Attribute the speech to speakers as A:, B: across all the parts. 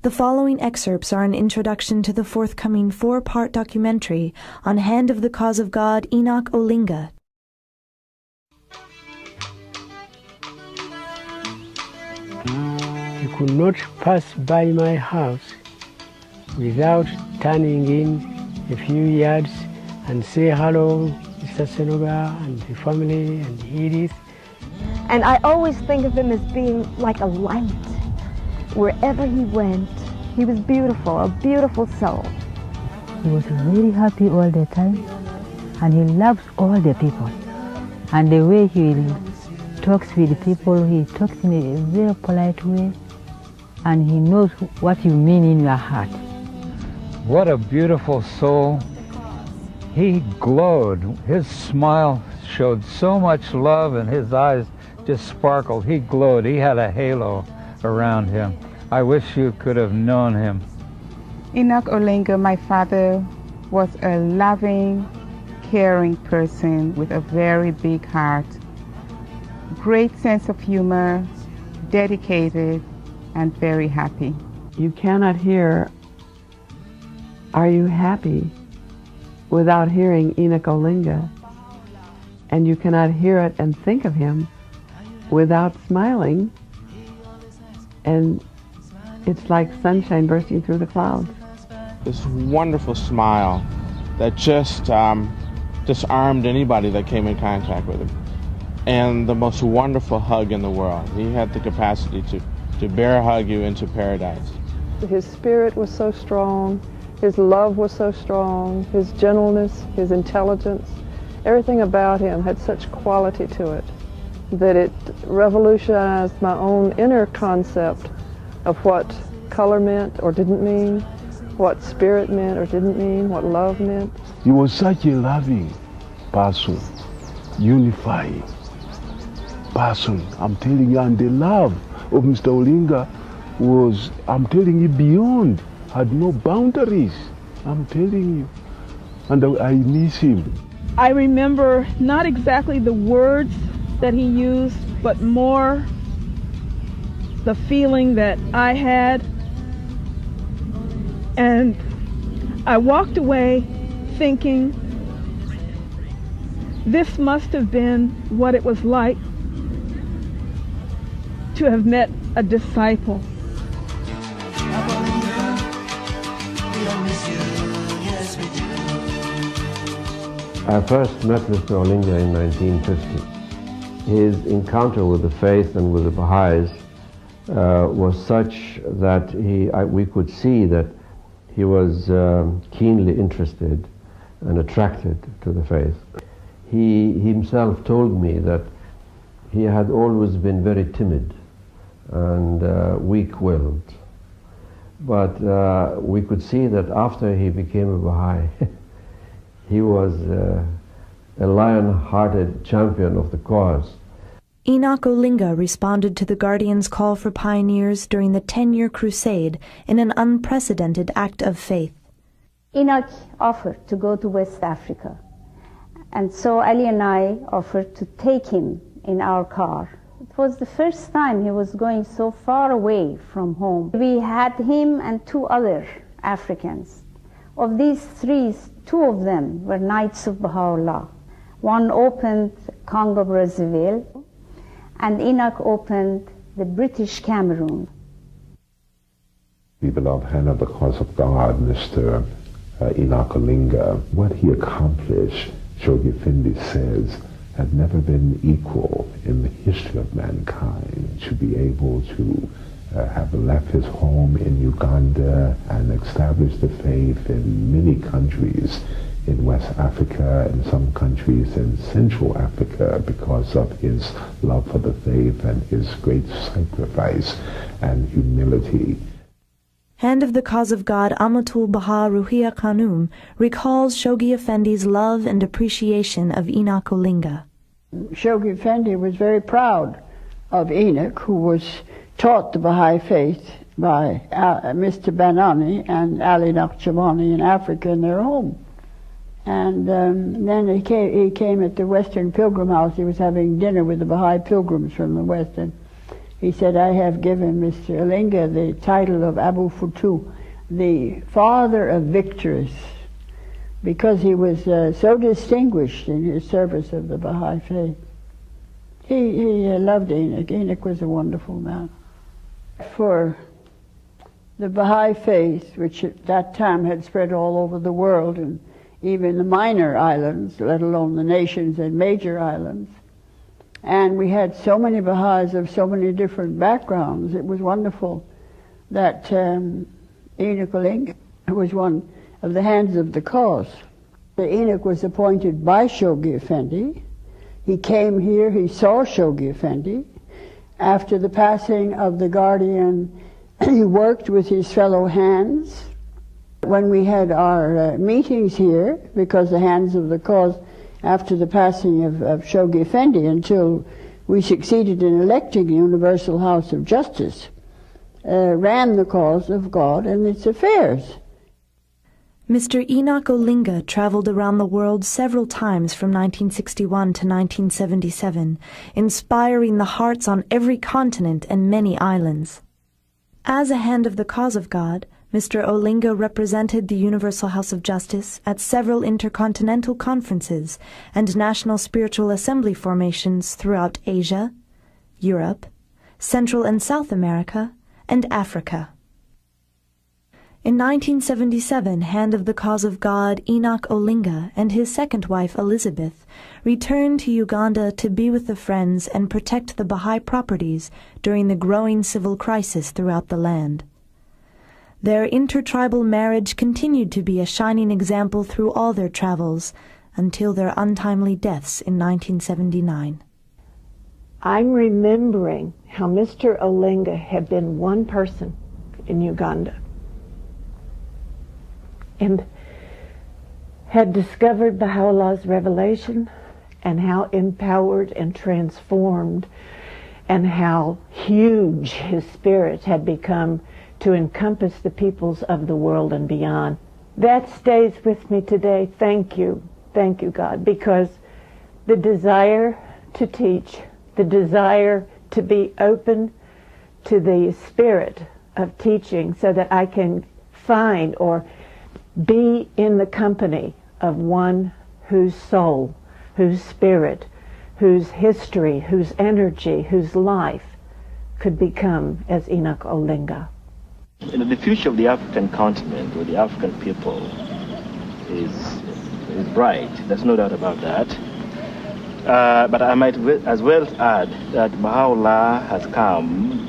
A: The following excerpts are an introduction to the forthcoming 4-part documentary on Hand of the Cause of God, Enoch Olinga.
B: You could not pass by my house without turning in a few yards and say hello, Mr. Senoga and the family and Edith.
C: And I always think of him as being like a light. Wherever he went, he was beautiful, a beautiful soul.
D: He was very happy all the time, and he loves all the people. And the way he talks with people, he talks in a very polite way, and he knows what you mean in your heart.
E: What a beautiful soul. He glowed. His smile showed so much love, and his eyes just sparkled. He glowed. He had a halo around him. I wish you could have known him.
F: Enoch Olinga, my father, was a loving, caring person with a very big heart, great sense of humor, dedicated, and very happy.
G: You cannot hear "Are you happy?" without hearing Enoch Olinga, and you cannot hear it and think of him without smiling, and it's like sunshine bursting through the clouds.
H: This wonderful smile that just disarmed anybody that came in contact with him, and the most wonderful hug in the world. He had the capacity to bear hug you into paradise.
I: His spirit was so strong, his love was so strong, his gentleness, his intelligence, everything about him had such quality to it that it revolutionized my own inner concept of what color meant or didn't mean, what spirit meant or didn't mean, what love meant.
J: He was such a loving person, unifying person. I'm telling you, and the love of Mr. Olinga was, I'm telling you, beyond, had no boundaries. I'm telling you. And I miss him.
K: I remember not exactly the words that he used, but more the feeling that I had. And I walked away thinking, this must have been what it was like to have met a disciple.
L: I first met Mr. Olinga in 1950. His encounter with the faith and with the Baha'is was such that we could see that he was keenly interested and attracted to the faith. He himself told me that he had always been very timid and weak-willed. But we could see that after he became a Baha'i, he was a lion-hearted champion of the cause.
A: Enoch Olinga responded to the Guardian's call for pioneers during the 10-year crusade in an unprecedented act of faith.
M: Enoch offered to go to West Africa, and so Ali and I offered to take him in our car. It was the first time he was going so far away from home. We had him and 2 other Africans. Of these 3, 2 of them were Knights of Baha'u'llah. One opened Congo Brazzaville, and Enoch opened the British Cameroon.
N: The beloved Hand of the Cause of God, Mr. Enoch Olinga, what he accomplished, Shoghi Effendi says, had never been equal in the history of mankind. To be able to have left his home in Uganda and established the faith in many countries in West Africa and some countries in Central Africa because of his love for the faith and his great sacrifice and humility.
A: Hand of the Cause of God Amatul Baha Ruhiya Khanum recalls Shoghi Effendi's love and appreciation of Enoch Olinga.
O: Shoghi Effendi was very proud of Enoch, who was taught the Baha'i faith by Mr. Banani and Ali Naqshbandi in Africa in their home. And then he came at the Western Pilgrim House. He was having dinner with the Baha'i pilgrims from the West, and He said, I have given Mr. Olinga the title of Abu Futu, the father of victors, because he was so distinguished in his service of the Baha'i faith. He loved Enoch. Enoch was a wonderful man. For the Baha'i faith, which at that time had spread all over the world, and even the minor islands, let alone the nations and major islands, and we had so many Baha'is of so many different backgrounds, it was wonderful that Enoch Olinga was one of the hands of the cause. Enoch was appointed by Shoghi Effendi. He came here, he saw Shoghi Effendi. After the passing of the guardian, he worked with his fellow hands. When we had our meetings here, because the hands of the cause, after the passing of Shoghi Effendi, until we succeeded in electing the Universal House of Justice, ran the cause of God and its affairs.
A: Mr. Enoch Olinga traveled around the world several times from 1961 to 1977, inspiring the hearts on every continent and many islands. As a hand of the cause of God, Mr. Olinga represented the Universal House of Justice at several intercontinental conferences and National Spiritual Assembly formations throughout Asia, Europe, Central and South America, and Africa. In 1977, Hand of the Cause of God Enoch Olinga and his second wife Elizabeth returned to Uganda to be with the Friends and protect the Baha'i properties during the growing civil crisis throughout the land. Their intertribal marriage continued to be a shining example through all their travels until their untimely deaths in 1979.
P: I'm remembering how Mr. Olinga had been one person in Uganda and had discovered Baha'u'llah's revelation and how empowered and transformed and how huge his spirit had become to encompass the peoples of the world and beyond. That stays with me today. Thank you, God, because the desire to teach, the desire to be open to the spirit of teaching so that I can find or be in the company of one whose soul, whose spirit, whose history, whose energy, whose life could become as Enoch Olinga.
Q: The future of the African continent or the African people is bright. There's no doubt about that. But I might as well add that Baha'u'llah has come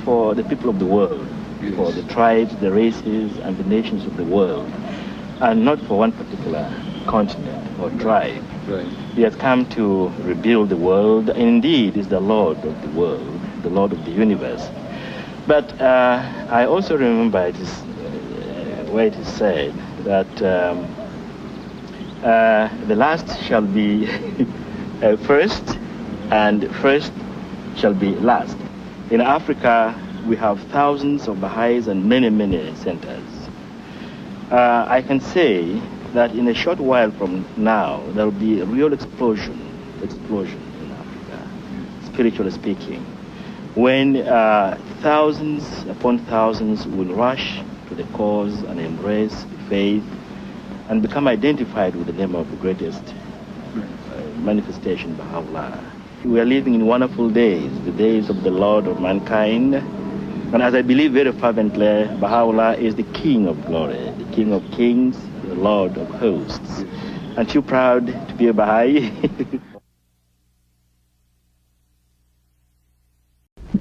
Q: for the people of the world, yes, for the tribes, the races, and the nations of the world, and not for one particular continent or tribe. Right. He has come to rebuild the world, and indeed is the Lord of the world, the Lord of the universe. But I also remember it is, where it is said that the last shall be first, and first shall be last. In Africa, we have thousands of Baha'is and many, many centers. I can say that in a short while from now, there will be a real explosion in Africa, spiritually speaking, when thousands upon thousands will rush to the cause and embrace faith and become identified with the name of the greatest manifestation, Baha'u'llah. We are living in wonderful days, the days of the Lord of mankind. And as I believe very fervently, Baha'u'llah is the King of glory, the King of kings, the Lord of hosts. Aren't you proud to be a Baha'i?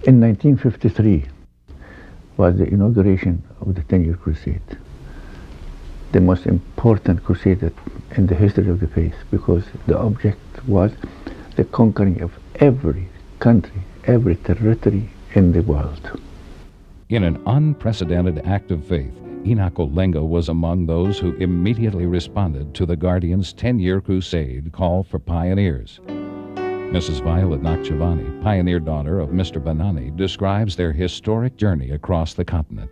E: In 1953 was the inauguration of the 10-year crusade, the most important crusade in the history of the faith, because the object was the conquering of every country, every territory in the world.
R: In an unprecedented act of faith, Enoch Olinga was among those who immediately responded to the Guardian's 10-year crusade call for pioneers. Mrs. Violet Nakchivani, pioneer daughter of Mr. Banani, describes their historic journey across the continent.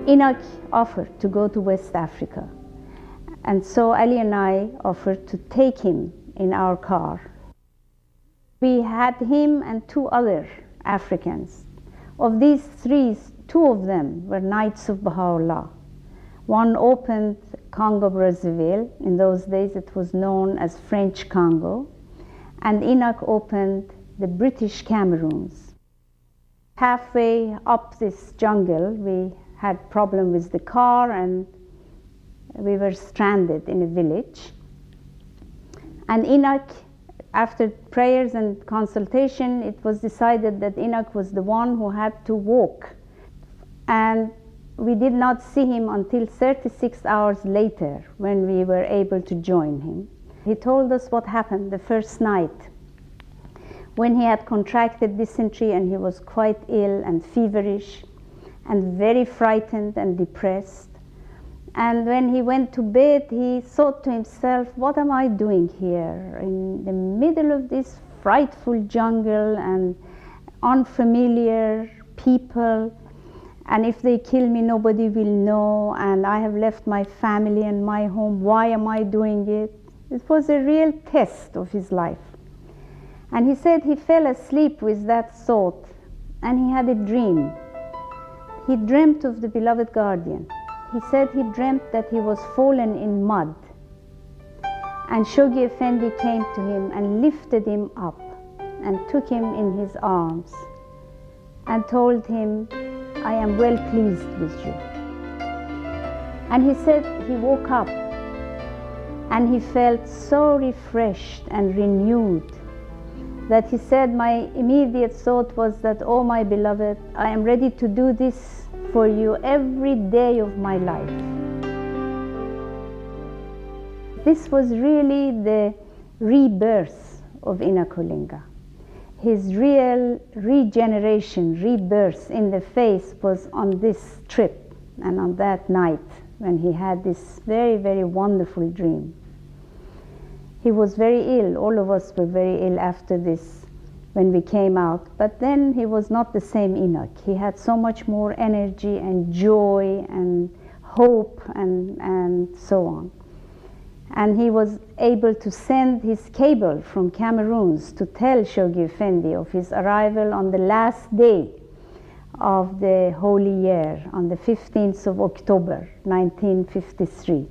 M: Enoch offered to go to West Africa, and so Ali and I offered to take him in our car. We had him and two other Africans. Of these three, two of them were Knights of Baha'u'llah. One opened Congo-Brazzaville. In those days it was known as French Congo. And Enoch opened the British Cameroons. Halfway up this jungle, we had problem with the car and we were stranded in a village. And Enoch, after prayers and consultation, it was decided that Enoch was the one who had to walk. And we did not see him until 36 hours later when we were able to join him. He told us what happened the first night when he had contracted dysentery and he was quite ill and feverish and very frightened and depressed. And when he went to bed, he thought to himself, what am I doing here in the middle of this frightful jungle and unfamiliar people? And if they kill me, nobody will know, and I have left my family and my home. Why am I doing it? It was a real test of his life. And he said he fell asleep with that thought, and he had a dream. He dreamt of the beloved guardian. He said he dreamt that he was fallen in mud, and Shoghi Effendi came to him and lifted him up and took him in his arms and told him, I am well pleased with you. And he said he woke up and he felt so refreshed and renewed that he said, my immediate thought was that, oh my beloved, I am ready to do this for you every day of my life. This was really the rebirth of Enoch Olinga. His real regeneration, rebirth in the faith was on this trip and on that night when he had this very, very wonderful dream. He was very ill. All of us were very ill after this when we came out, but then he was not the same Enoch. He had so much more energy and joy and hope and so on. And he was able to send his cable from Cameroon to tell Shoghi Effendi of his arrival on the last day of the Holy Year, on the 15th of October, 1953.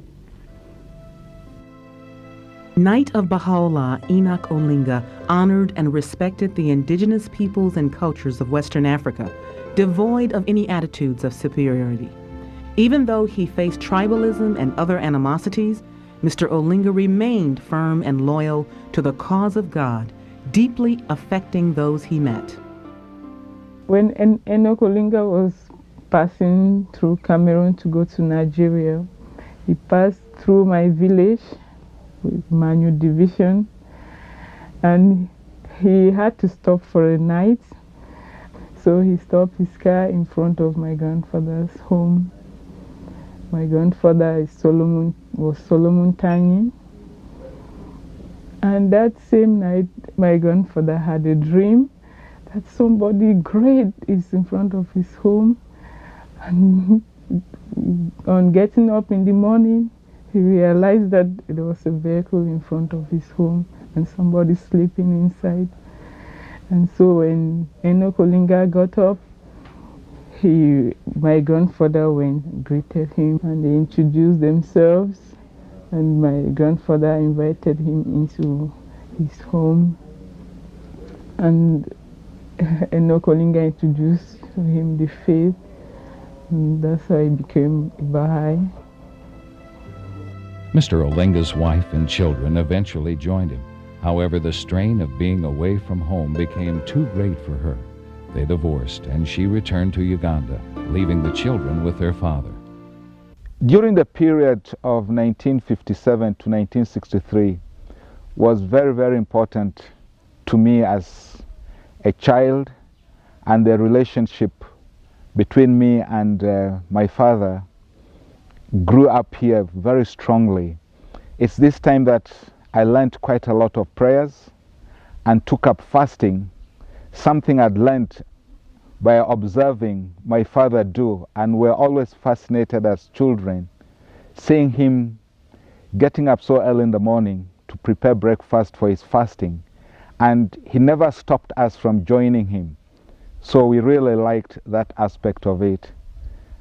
S: Knight of Baha'u'llah, Enoch Olinga honored and respected the indigenous peoples and cultures of Western Africa, devoid of any attitudes of superiority. Even though he faced tribalism and other animosities, Mr. Olinga remained firm and loyal to the cause of God, deeply affecting those he met.
F: When Enoch Olinga was passing through Cameroon to go to Nigeria, he passed through my village with Manu Division, and he had to stop for a night. So he stopped his car in front of my grandfather's home. My grandfather was Solomon Tanyi. And that same night, my grandfather had a dream that somebody great is in front of his home. And on getting up in the morning, he realized that there was a vehicle in front of his home and somebody sleeping inside. And so when Enoch Olinga got up, my grandfather went and greeted him, and they introduced themselves, and my grandfather invited him into his home, and Enoch Olinga introduced him the faith, and that's how he became a Baha'i.
R: Mr. Olinga's wife and children eventually joined him. However, the strain of being away from home became too great for her. They divorced, and she returned to Uganda, leaving the children with their father.
T: During the period of 1957 to 1963 was very, very important to me as a child, and the relationship between me and my father grew up here very strongly. It's this time that I learned quite a lot of prayers and took up fasting, something I'd learned by observing my father do, and we're always fascinated as children, seeing him getting up so early in the morning to prepare breakfast for his fasting, and he never stopped us from joining him. So we really liked that aspect of it.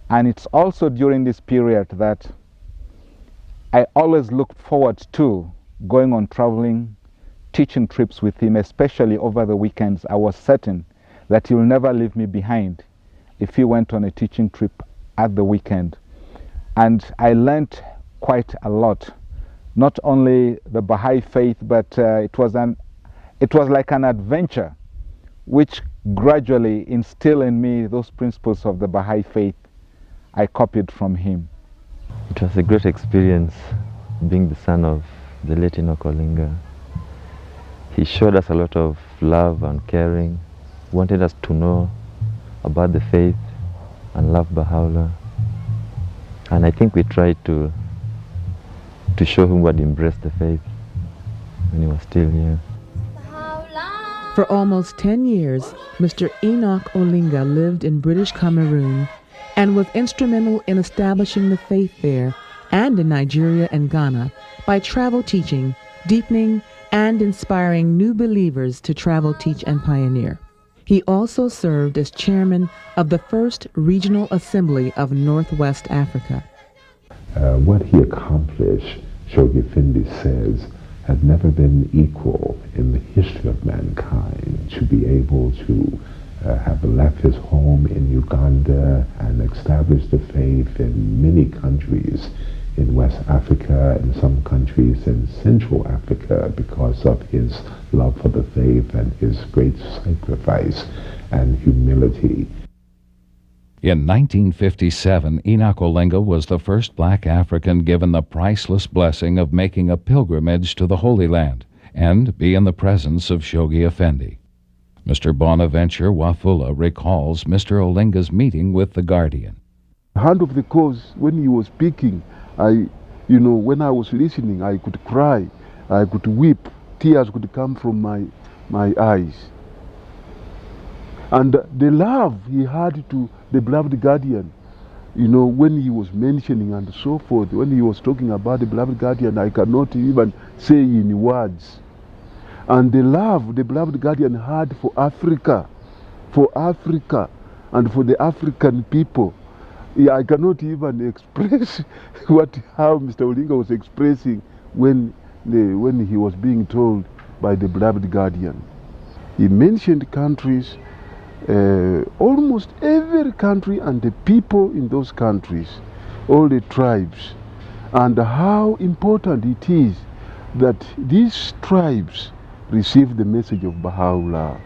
T: And it's also during this period that I always looked forward to going on traveling, teaching trips with him, especially over the weekends. I was certain that he will never leave me behind if he went on a teaching trip at the weekend. And I learned quite a lot, not only the Baha'i faith, but it was like an adventure which gradually instilled in me those principles of the Baha'i faith I copied from him.
U: It was a great experience being the son of the late Enoch Olinga. He showed us a lot of love and caring, wanted us to know about the faith and love Baha'u'llah. And I think we tried to show him what embraced the faith when he was still here.
S: For almost 10 years, Mr. Enoch Olinga lived in British Cameroon and was instrumental in establishing the faith there and in Nigeria and Ghana by travel teaching, deepening, and inspiring new believers to travel, teach, and pioneer. He also served as chairman of the First Regional Assembly of Northwest Africa.
N: What he accomplished, Shoghi Effendi says, had never been equal in the history of mankind. To be able to have left his home in Uganda and established the faith in many countries in West Africa and some countries in Central Africa because of his love for the faith and his great sacrifice and humility.
R: In 1957, Enoch Olinga was the first black African given the priceless blessing of making a pilgrimage to the Holy Land and be in the presence of Shoghi Effendi. Mr. Bonaventure Wafula recalls Mr. Olinga's meeting with the Guardian.
J: Hand of the cause, when he was speaking, when I was listening, I could cry, I could weep, tears could come from my eyes. And the love he had to the beloved Guardian, when he was mentioning and so forth, when he was talking about the beloved Guardian, I cannot even say in words. And the love the beloved Guardian had for Africa, and for the African people, I cannot even express how Mr. Olinga was expressing when he was being told by the beloved Guardian. He mentioned countries, almost every country and the people in those countries, all the tribes, and how important it is that these tribes receive the message of Baha'u'llah.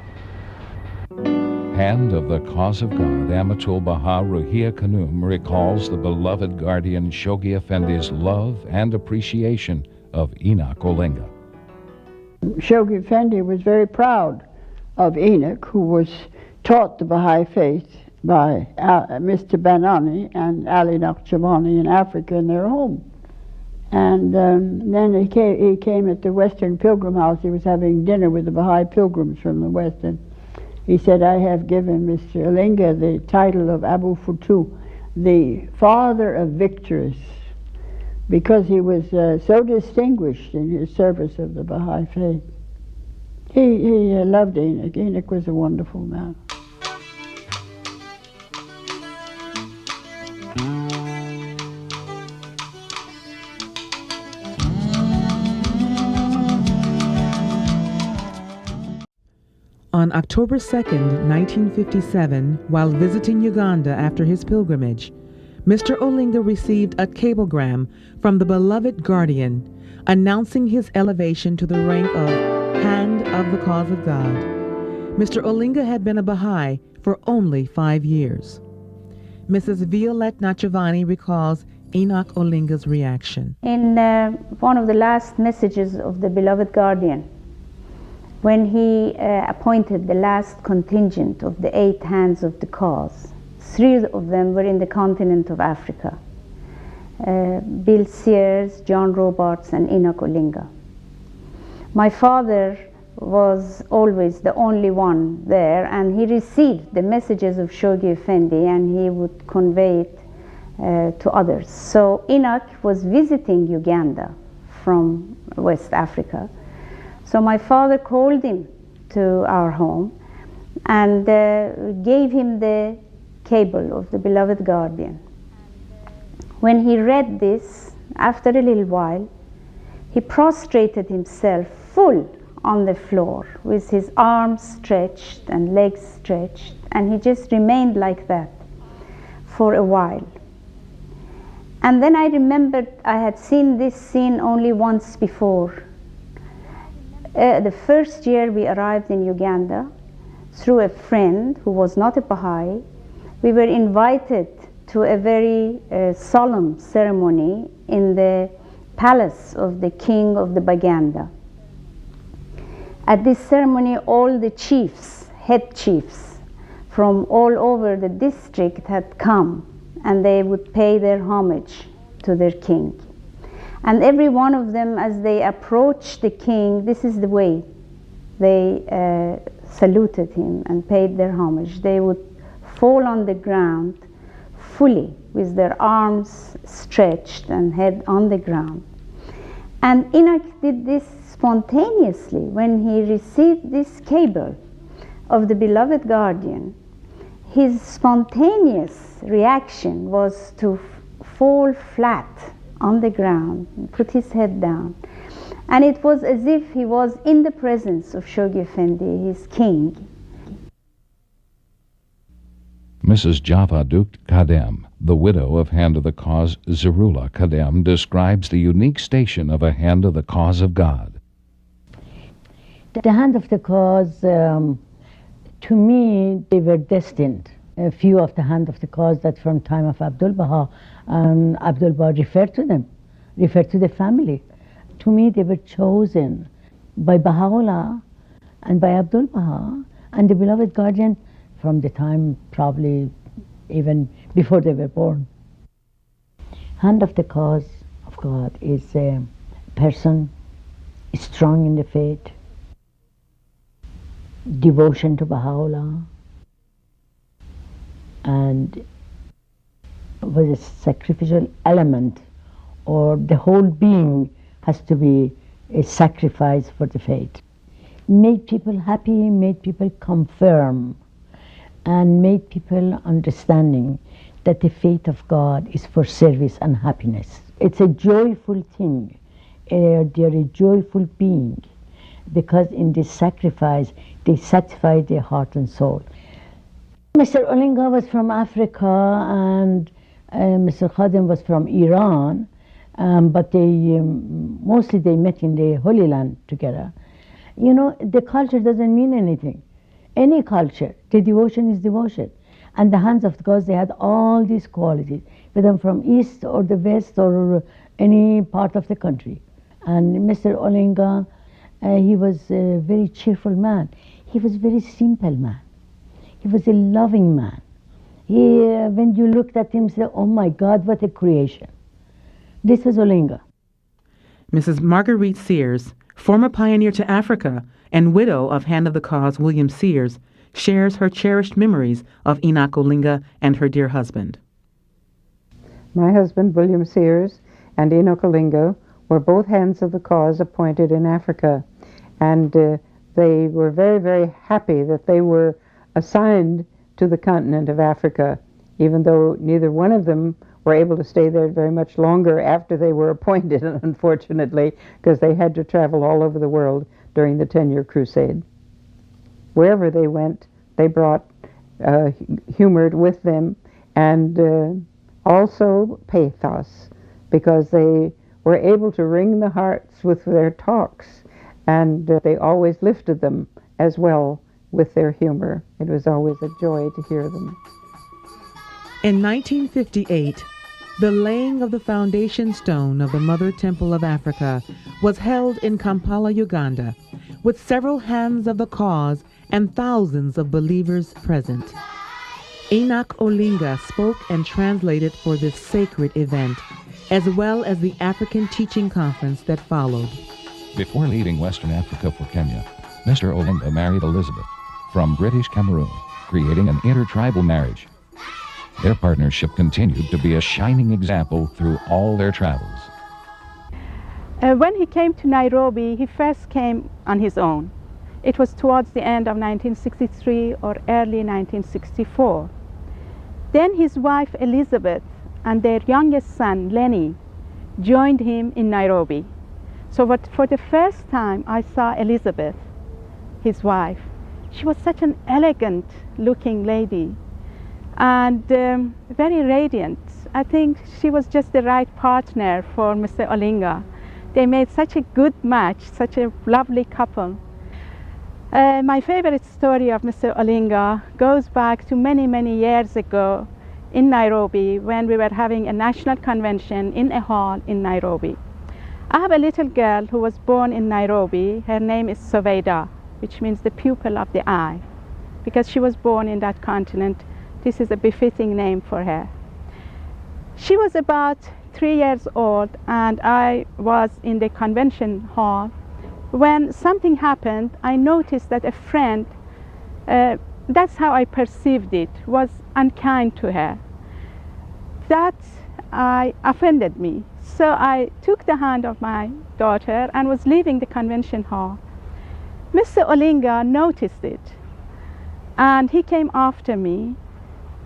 R: Hand of the Cause of God, Amatul Baha Ruhia Khanum recalls the beloved Guardian Shoghi Effendi's love and appreciation of Enoch Olinga.
O: Shoghi Effendi was very proud of Enoch, who was taught the Baha'i faith by Mr. Banani and Ali Naqshbandi in Africa in their home. And then he came at the Western Pilgrim House. He was having dinner with the Baha'i pilgrims from the West, and he said, I have given Mr. Olinga the title of Abu Futu, the father of victors, because he was so distinguished in his service of the Baha'i faith. He loved Enoch. Enoch was a wonderful man.
S: On October 2nd, 1957, while visiting Uganda after his pilgrimage, Mr. Olinga received a cablegram from the beloved Guardian announcing his elevation to the rank of Hand of the Cause of God. Mr. Olinga had been a Baha'i for only 5 years. Mrs. Violette Nachavani recalls Enoch Olinga's reaction.
M: In one of the last messages of the beloved Guardian, when he appointed the last contingent of the 8 hands of the cause, 3 of them were in the continent of Africa. Bill Sears, John Robarts, and Enoch Olinga. My father was always the only one there, and he received the messages of Shoghi Effendi and he would convey it to others. So Enoch was visiting Uganda from West Africa. So my father called him to our home and gave him the cable of the beloved guardian. When he read this, after a little while, he prostrated himself full on the floor with his arms stretched and legs stretched, and he just remained like that for a while. And then I remembered I had seen this scene only once before. The first year we arrived in Uganda, through a friend who was not a Baha'i, we were invited to a very solemn ceremony in the palace of the king of the Baganda. At this ceremony, all the chiefs, head chiefs, from all over the district had come, and they would pay their homage to their king. And every one of them, as they approached the king, this is the way they saluted him and paid their homage. They would fall on the ground fully with their arms stretched and head on the ground. And Enoch did this spontaneously when he received this cable of the beloved guardian. His spontaneous reaction was to fall flat on the ground and put his head down. And it was as if he was in the presence of Shoghi Effendi, his king.
R: Mrs. Java Dukt Kadem, the widow of Hand of the Cause Zerula Kadem, describes the unique station of a Hand of the Cause of God.
D: The Hand of the Cause, to me, they were destined. A few of the Hand of the Cause that from time of Abdul Baha, Abdul Baha referred to them, referred to the family. To me, they were chosen by Baha'u'llah and by Abdul Baha and the beloved guardian from the time probably even before they were born. Hand of the Cause of God is a person strong in the faith, devotion to Baha'u'llah, and with a sacrificial element, or the whole being has to be a sacrifice for the faith. Made people happy, made people confirm, and made people understanding that the faith of God is for service and happiness. It's a joyful thing. They're a joyful being, because in this sacrifice they satisfy their heart and soul. Mr. Olinga was from Africa and Mr. Khadim was from Iran, but they mostly they met in the Holy Land together. You know, the culture doesn't mean anything. Any culture, the devotion is devotion. And the Hands of God, they had all these qualities, whether from east or the west or any part of the country. And Mr. Olinga, he was a very cheerful man. He was a very simple man. He was a loving man. He, when you looked at him, said, "Oh my God, what a creation." This was Olinga.
S: Mrs. Marguerite Sears, former pioneer to Africa and widow of Hand of the Cause William Sears, shares her cherished memories of Enoch Olinga and her dear husband.
B: My husband, William Sears, and Enoch Olinga were both Hands of the Cause appointed in Africa, and they were very, very happy that they were assigned to the continent of Africa, even though neither one of them were able to stay there very much longer after they were appointed, unfortunately, because they had to travel all over the world during the 10-year crusade. Wherever they went, they brought humor with them, and also pathos, because they were able to wring the hearts with their talks, and they always lifted them as well with their humor. It was always a joy to hear them.
S: In 1958, the laying of the foundation stone of the Mother Temple of Africa was held in Kampala, Uganda, with several Hands of the Cause and thousands of believers present. Enoch Olinga spoke and translated for this sacred event, as well as the African Teaching Conference that followed.
R: Before leaving Western Africa for Kenya, Mr. Olinga married Elizabeth from British Cameroon, creating an intertribal marriage. Their partnership continued to be a shining example through all their travels.
V: When he came to Nairobi, he first came on his own.
C: It was towards the end of 1963 or early 1964. Then his wife Elizabeth and their youngest son Lenny joined him in Nairobi. So for the first time I saw Elizabeth, his wife. She was such an elegant looking lady and very radiant. I think she was just the right partner for Mr. Olinga. They made such a good match, such a lovely couple. My favorite story of Mr. Olinga goes back to many, many years ago in Nairobi when we were having a national convention in a hall in Nairobi. I have a little girl who was born in Nairobi. Her name is Soveida, which means the pupil of the eye. Because she was born in that continent, this is a befitting name for her. She was about 3 years old and I was in the convention hall. When something happened, I noticed that a friend, that's how I perceived it, was unkind to her. That offended me. So I took the hand of my daughter and was leaving the convention hall. Mr. Olinga noticed it and he came after me.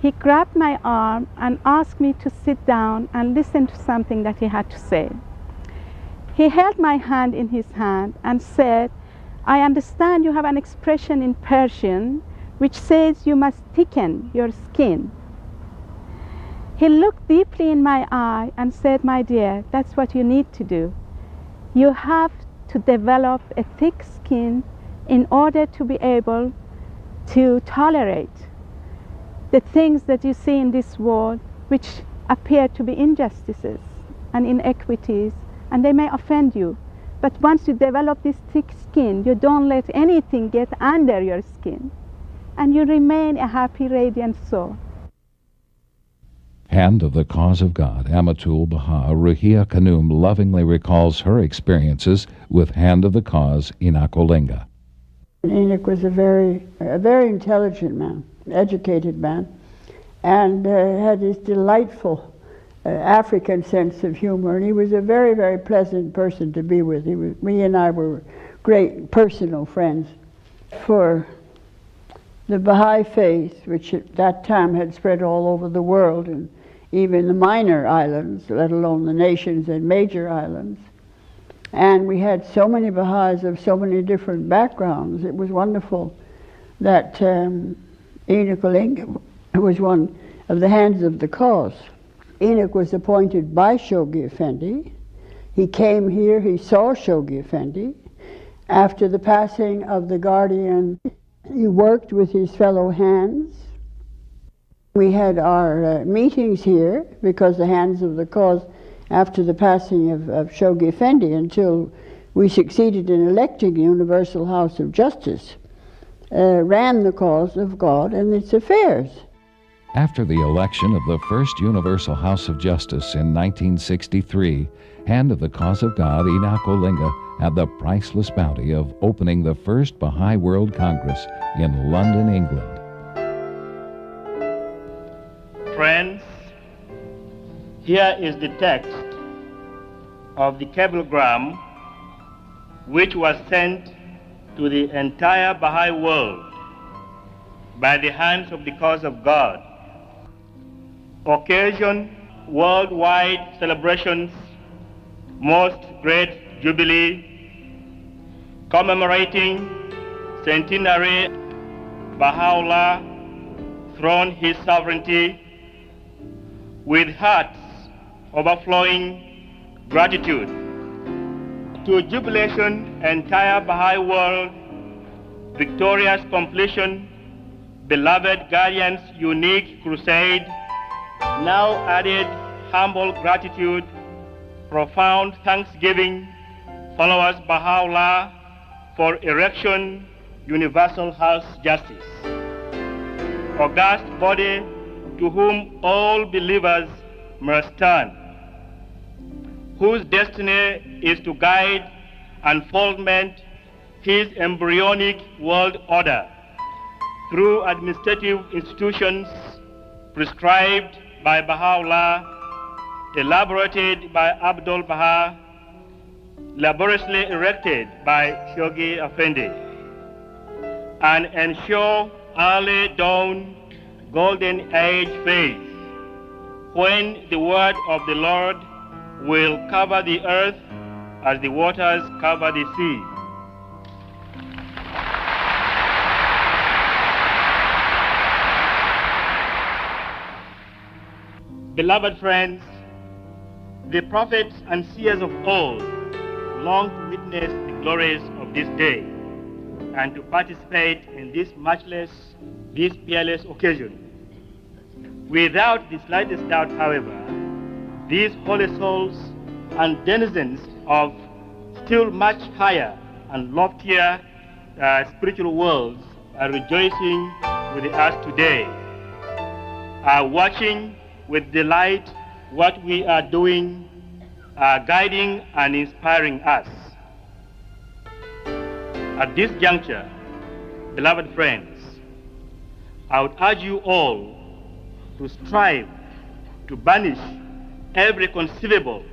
C: He grabbed my arm and asked me to sit down and listen to something that he had to say. He held my hand in his hand and said, "I understand you have an expression in Persian which says you must thicken your skin." He looked deeply in my eye and said, "My dear, that's what you need to do. You have to develop a thick skin in order to be able to tolerate the things that you see in this world which appear to be injustices and inequities, and they may offend you. But once you develop this thick skin, you don't let anything get under your skin, and you remain a happy, radiant soul."
R: Hand of the Cause of God, Amatul Baha, Ruhia Khanum lovingly recalls her experiences with Hand of the Cause, Enoch Olinga.
O: Enoch was a very intelligent man, educated man, and had this delightful African sense of humor, and he was a very, very pleasant person to be with. Me and I were great personal friends. For the Baha'i faith, which at that time had spread all over the world, and even the minor islands, let alone the nations and major islands, and we had so many Baha'is of so many different backgrounds. It was wonderful that Enoch Olinga was one of the hands of the cause. Enoch was appointed by Shoghi Effendi. He came here, he saw Shoghi Effendi. After the passing of the Guardian, he worked with his fellow hands. We had our meetings here because the hands of the cause, after the passing of Shoghi Effendi, until we succeeded in electing the Universal House of Justice, ran the cause of God and its affairs.
R: After the election of the first Universal House of Justice in 1963, Hand of the Cause of God, Enoch Olinga, had the priceless bounty of opening the first Baha'i World Congress in London, England.
Q: Friends, here is the text of the cablegram which was sent to the entire Baha'i world by the hands of the Cause of God. Occasion worldwide celebrations, most great jubilee, commemorating centenary Baha'u'llah thrown his sovereignty, with hearts overflowing gratitude. To jubilation, entire Baha'i world, victorious completion, beloved Guardian's unique crusade, now added humble gratitude, profound thanksgiving, followers Baha'u'llah for erection, Universal House Justice. August body to whom all believers must turn, whose destiny is to guide unfoldment his embryonic world order through administrative institutions prescribed by Baha'u'llah, elaborated by Abdul Baha, laboriously erected by Shoghi Effendi. and ensure early dawn, golden age phase, when the word of the Lord will cover the earth as the waters cover the sea. Beloved friends, the prophets and seers of old long to witness the glories of this day and to participate in this matchless, this peerless occasion. Without the slightest doubt, however, these holy souls and denizens of still much higher and loftier spiritual worlds are rejoicing with us today, are watching with delight what we are doing, guiding and inspiring us. At this juncture, beloved friends, I would urge you all to strive to banish every conceivable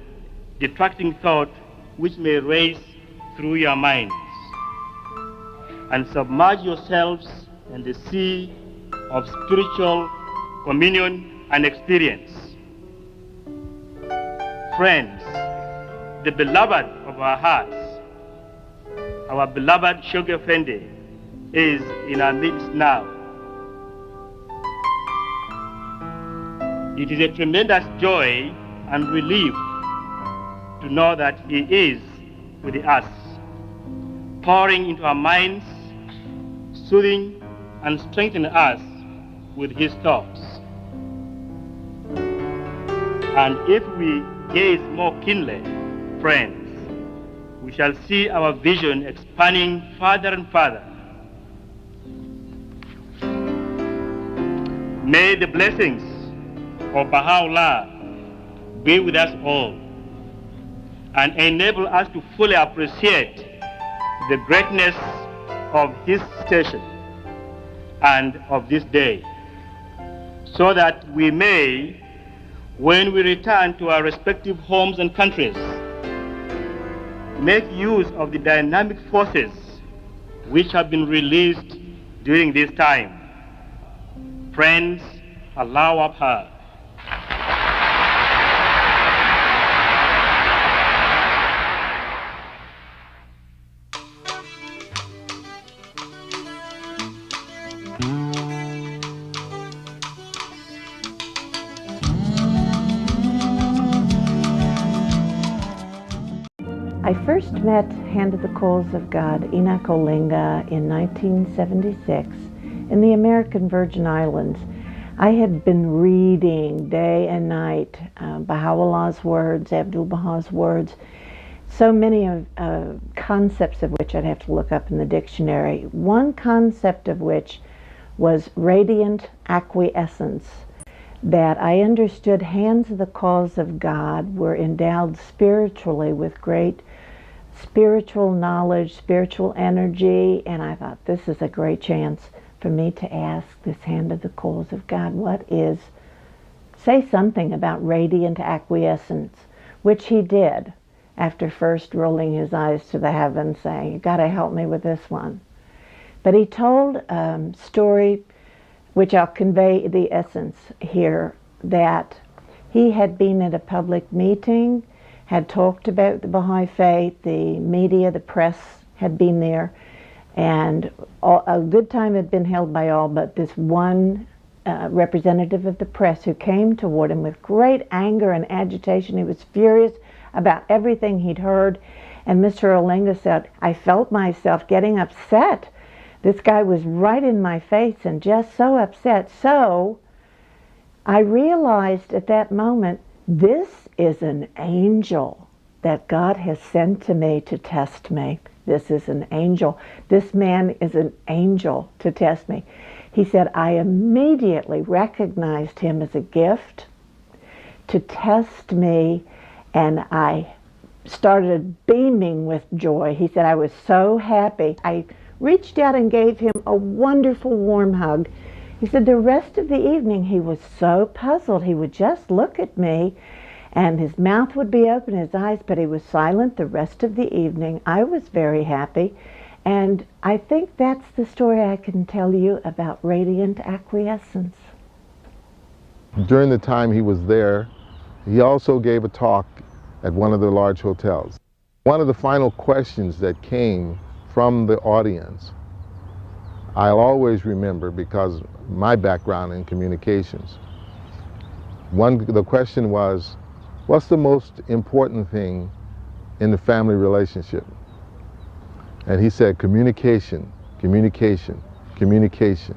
Q: detracting thought which may race through your minds, and submerge yourselves in the sea of spiritual communion and experience. Friends, the beloved of our hearts, our beloved Shoge Fendi, is in our midst now. It is a tremendous joy and relief to know that he is with us, pouring into our minds, soothing and strengthening us with his thoughts. And if we gaze more keenly, friends, we shall see our vision expanding further and further. May the blessings of Baha'u'llah be with us all and enable us to fully appreciate the greatness of his station and of this day, so that we may, when we return to our respective homes and countries, make use of the dynamic forces which have been released during this time. Friends, Allahu Akbar.
P: I first met Hand of the Coals of God, Enoch Olinga, in 1976 in the American Virgin Islands. I had been reading day and night Baha'u'llah's words, Abdu'l-Baha's words, so many of concepts of which I'd have to look up in the dictionary. One concept of which was radiant acquiescence, that I understood hands of the cause of God were endowed spiritually with great spiritual knowledge, spiritual energy, and I thought this is a great chance for me to ask this hand of the cause of God, say something about radiant acquiescence, which he did after first rolling his eyes to the heavens saying, you got to help me with this one. But he told a story which I'll convey the essence here, that he had been at a public meeting, had talked about the Baha'i faith, the media, the press had been there, and a good time had been held by all but this one representative of the press who came toward him with great anger and agitation. He was furious about everything he'd heard, and Mr. Olinga said, I felt myself getting upset. This guy was right in my face and just so upset. So I realized at that moment, this is an angel that God has sent to me to test me. This is an angel. This man is an angel to test me. He said, I immediately recognized him as a gift to test me, and I started beaming with joy. He said, I was so happy. I reached out and gave him a wonderful warm hug. He said the rest of the evening he was so puzzled. He would just look at me and his mouth would be open, his eyes, but he was silent the rest of the evening. I was very happy. And I think that's the story I can tell you about radiant acquiescence.
G: During the time he was there, he also gave a talk at one of the large hotels. One of the final questions that came from the audience, I'll always remember because my background in communications. The question was, what's the most important thing in the family relationship? And he said, communication, communication, communication.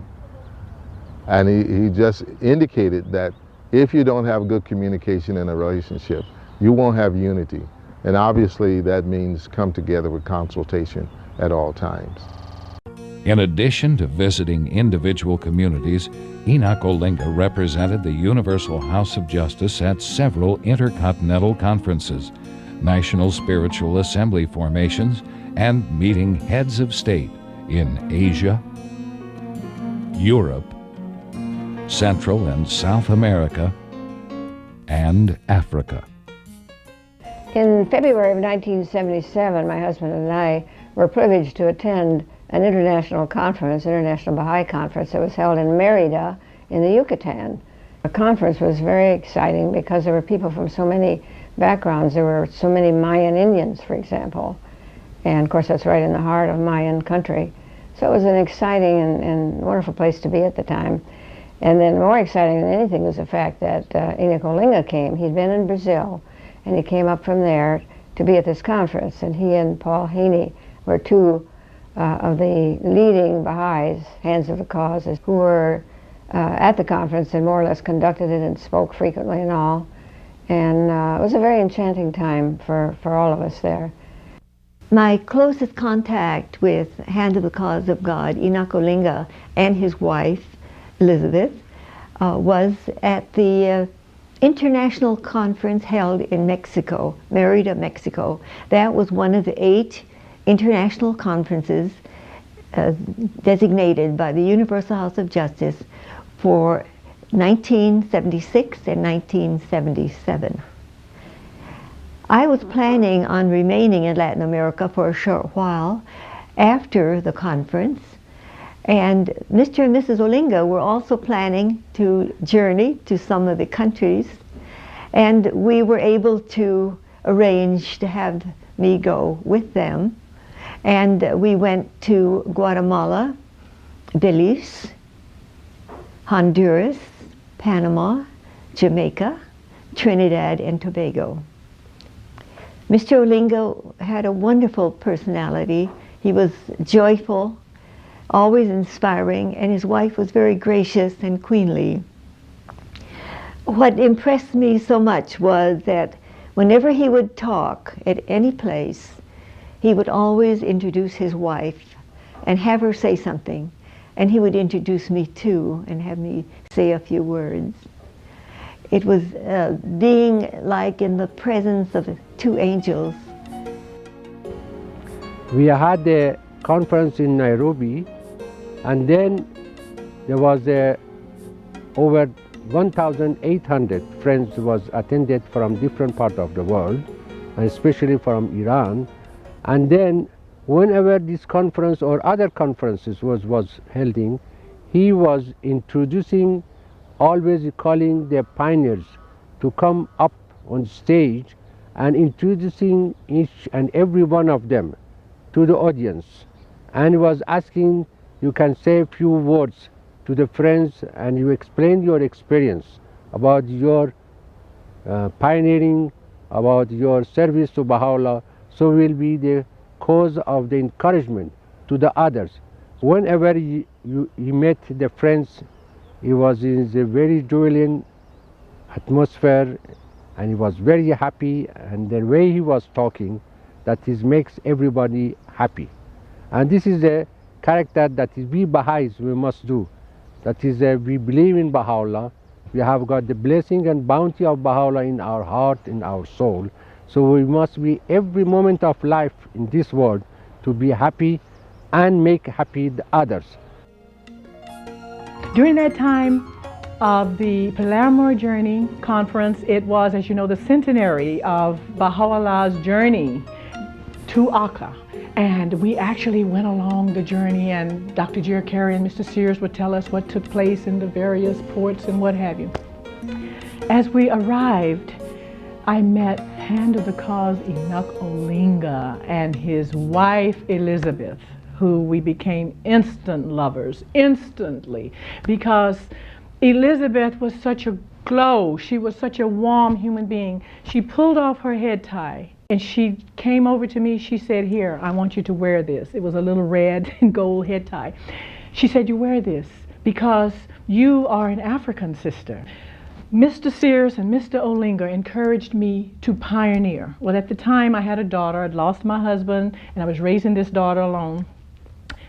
G: And he just indicated that if you don't have good communication in a relationship, you won't have unity. And obviously that means come together with consultation at all times.
R: In addition to visiting individual communities, Enoch Olinga represented the Universal House of Justice at several intercontinental conferences, National Spiritual Assembly formations, and meeting heads of state in Asia, Europe, Central and South America, and Africa.
V: In February of 1977, my husband and I were privileged to attend an international conference, International Baha'i Conference, that was held in Merida in the Yucatan. The conference was very exciting because there were people from so many backgrounds. There were so many Mayan Indians, for example. And of course, that's right in the heart of Mayan country. So it was an exciting and wonderful place to be at the time. And then more exciting than anything was the fact that Enoch Olinga came. He'd been in Brazil, and he came up from there to be at this conference. And he and Paul Haney were two of the leading Baha'is, hands of the cause, who were at the conference and more or less conducted it and spoke frequently and all. And it was a very enchanting time for all of us there.
W: My closest contact with Hand of the Cause of God, Enoch Olinga, and his wife, Elizabeth, was at the international conference held in Mexico, Merida, Mexico. That was one of the 8 international conferences designated by the Universal House of Justice for 1976 and 1977. I was planning on remaining in Latin America for a short while after the conference, and Mr. and Mrs. Olinga were also planning to journey to some of the countries, and we were able to arrange to have me go with them. And we went to Guatemala, Belize, Honduras, Panama, Jamaica, Trinidad, and Tobago. Mr. Olinga had a wonderful personality. He was joyful, always inspiring, and his wife was very gracious and queenly. What impressed me so much was that whenever he would talk at any place, he would always introduce his wife and have her say something. And he would introduce me too and have me say a few words. It was being like in the presence of 2 angels.
X: We had a conference in Nairobi, and then there was over 1,800 friends was attended from different parts of the world, and especially from Iran. And then whenever this conference or other conferences was holding, he was introducing, always calling the pioneers to come up on stage and introducing each and every one of them to the audience. And he was asking, you can say a few words to the friends and you explain your experience about your pioneering, about your service to Baha'u'llah, so will be the cause of the encouragement to the others. Whenever he met the friends, he was in a very jovial atmosphere and he was very happy, and the way he was talking, that makes everybody happy. And this is a character that we Baha'is we must do. That is, we believe in Baha'u'llah. We have got the blessing and bounty of Baha'u'llah in our heart, in our soul. So we must be every moment of life in this world to be happy and make happy the others.
Y: During that time of the Palermo Journey Conference, it was, as you know, the centenary of Baha'u'llah's journey to Accra. And we actually went along the journey, and Dr. Jerry Carey and Mr. Sears would tell us what took place in the various ports and what have you. As we arrived, I met Hand of the Cause Enoch Olinga and his wife Elizabeth, who we became instant lovers, instantly, because Elizabeth was such a glow. She was such a warm human being. She pulled off her head tie and she came over to me. She said, "Here, I want you to wear this." It was a little red and gold head tie. She said, "You wear this because you are an African sister." Mr. Sears and Mr. Olinga encouraged me to pioneer. Well, at the time I had a daughter. I'd lost my husband and I was raising this daughter alone.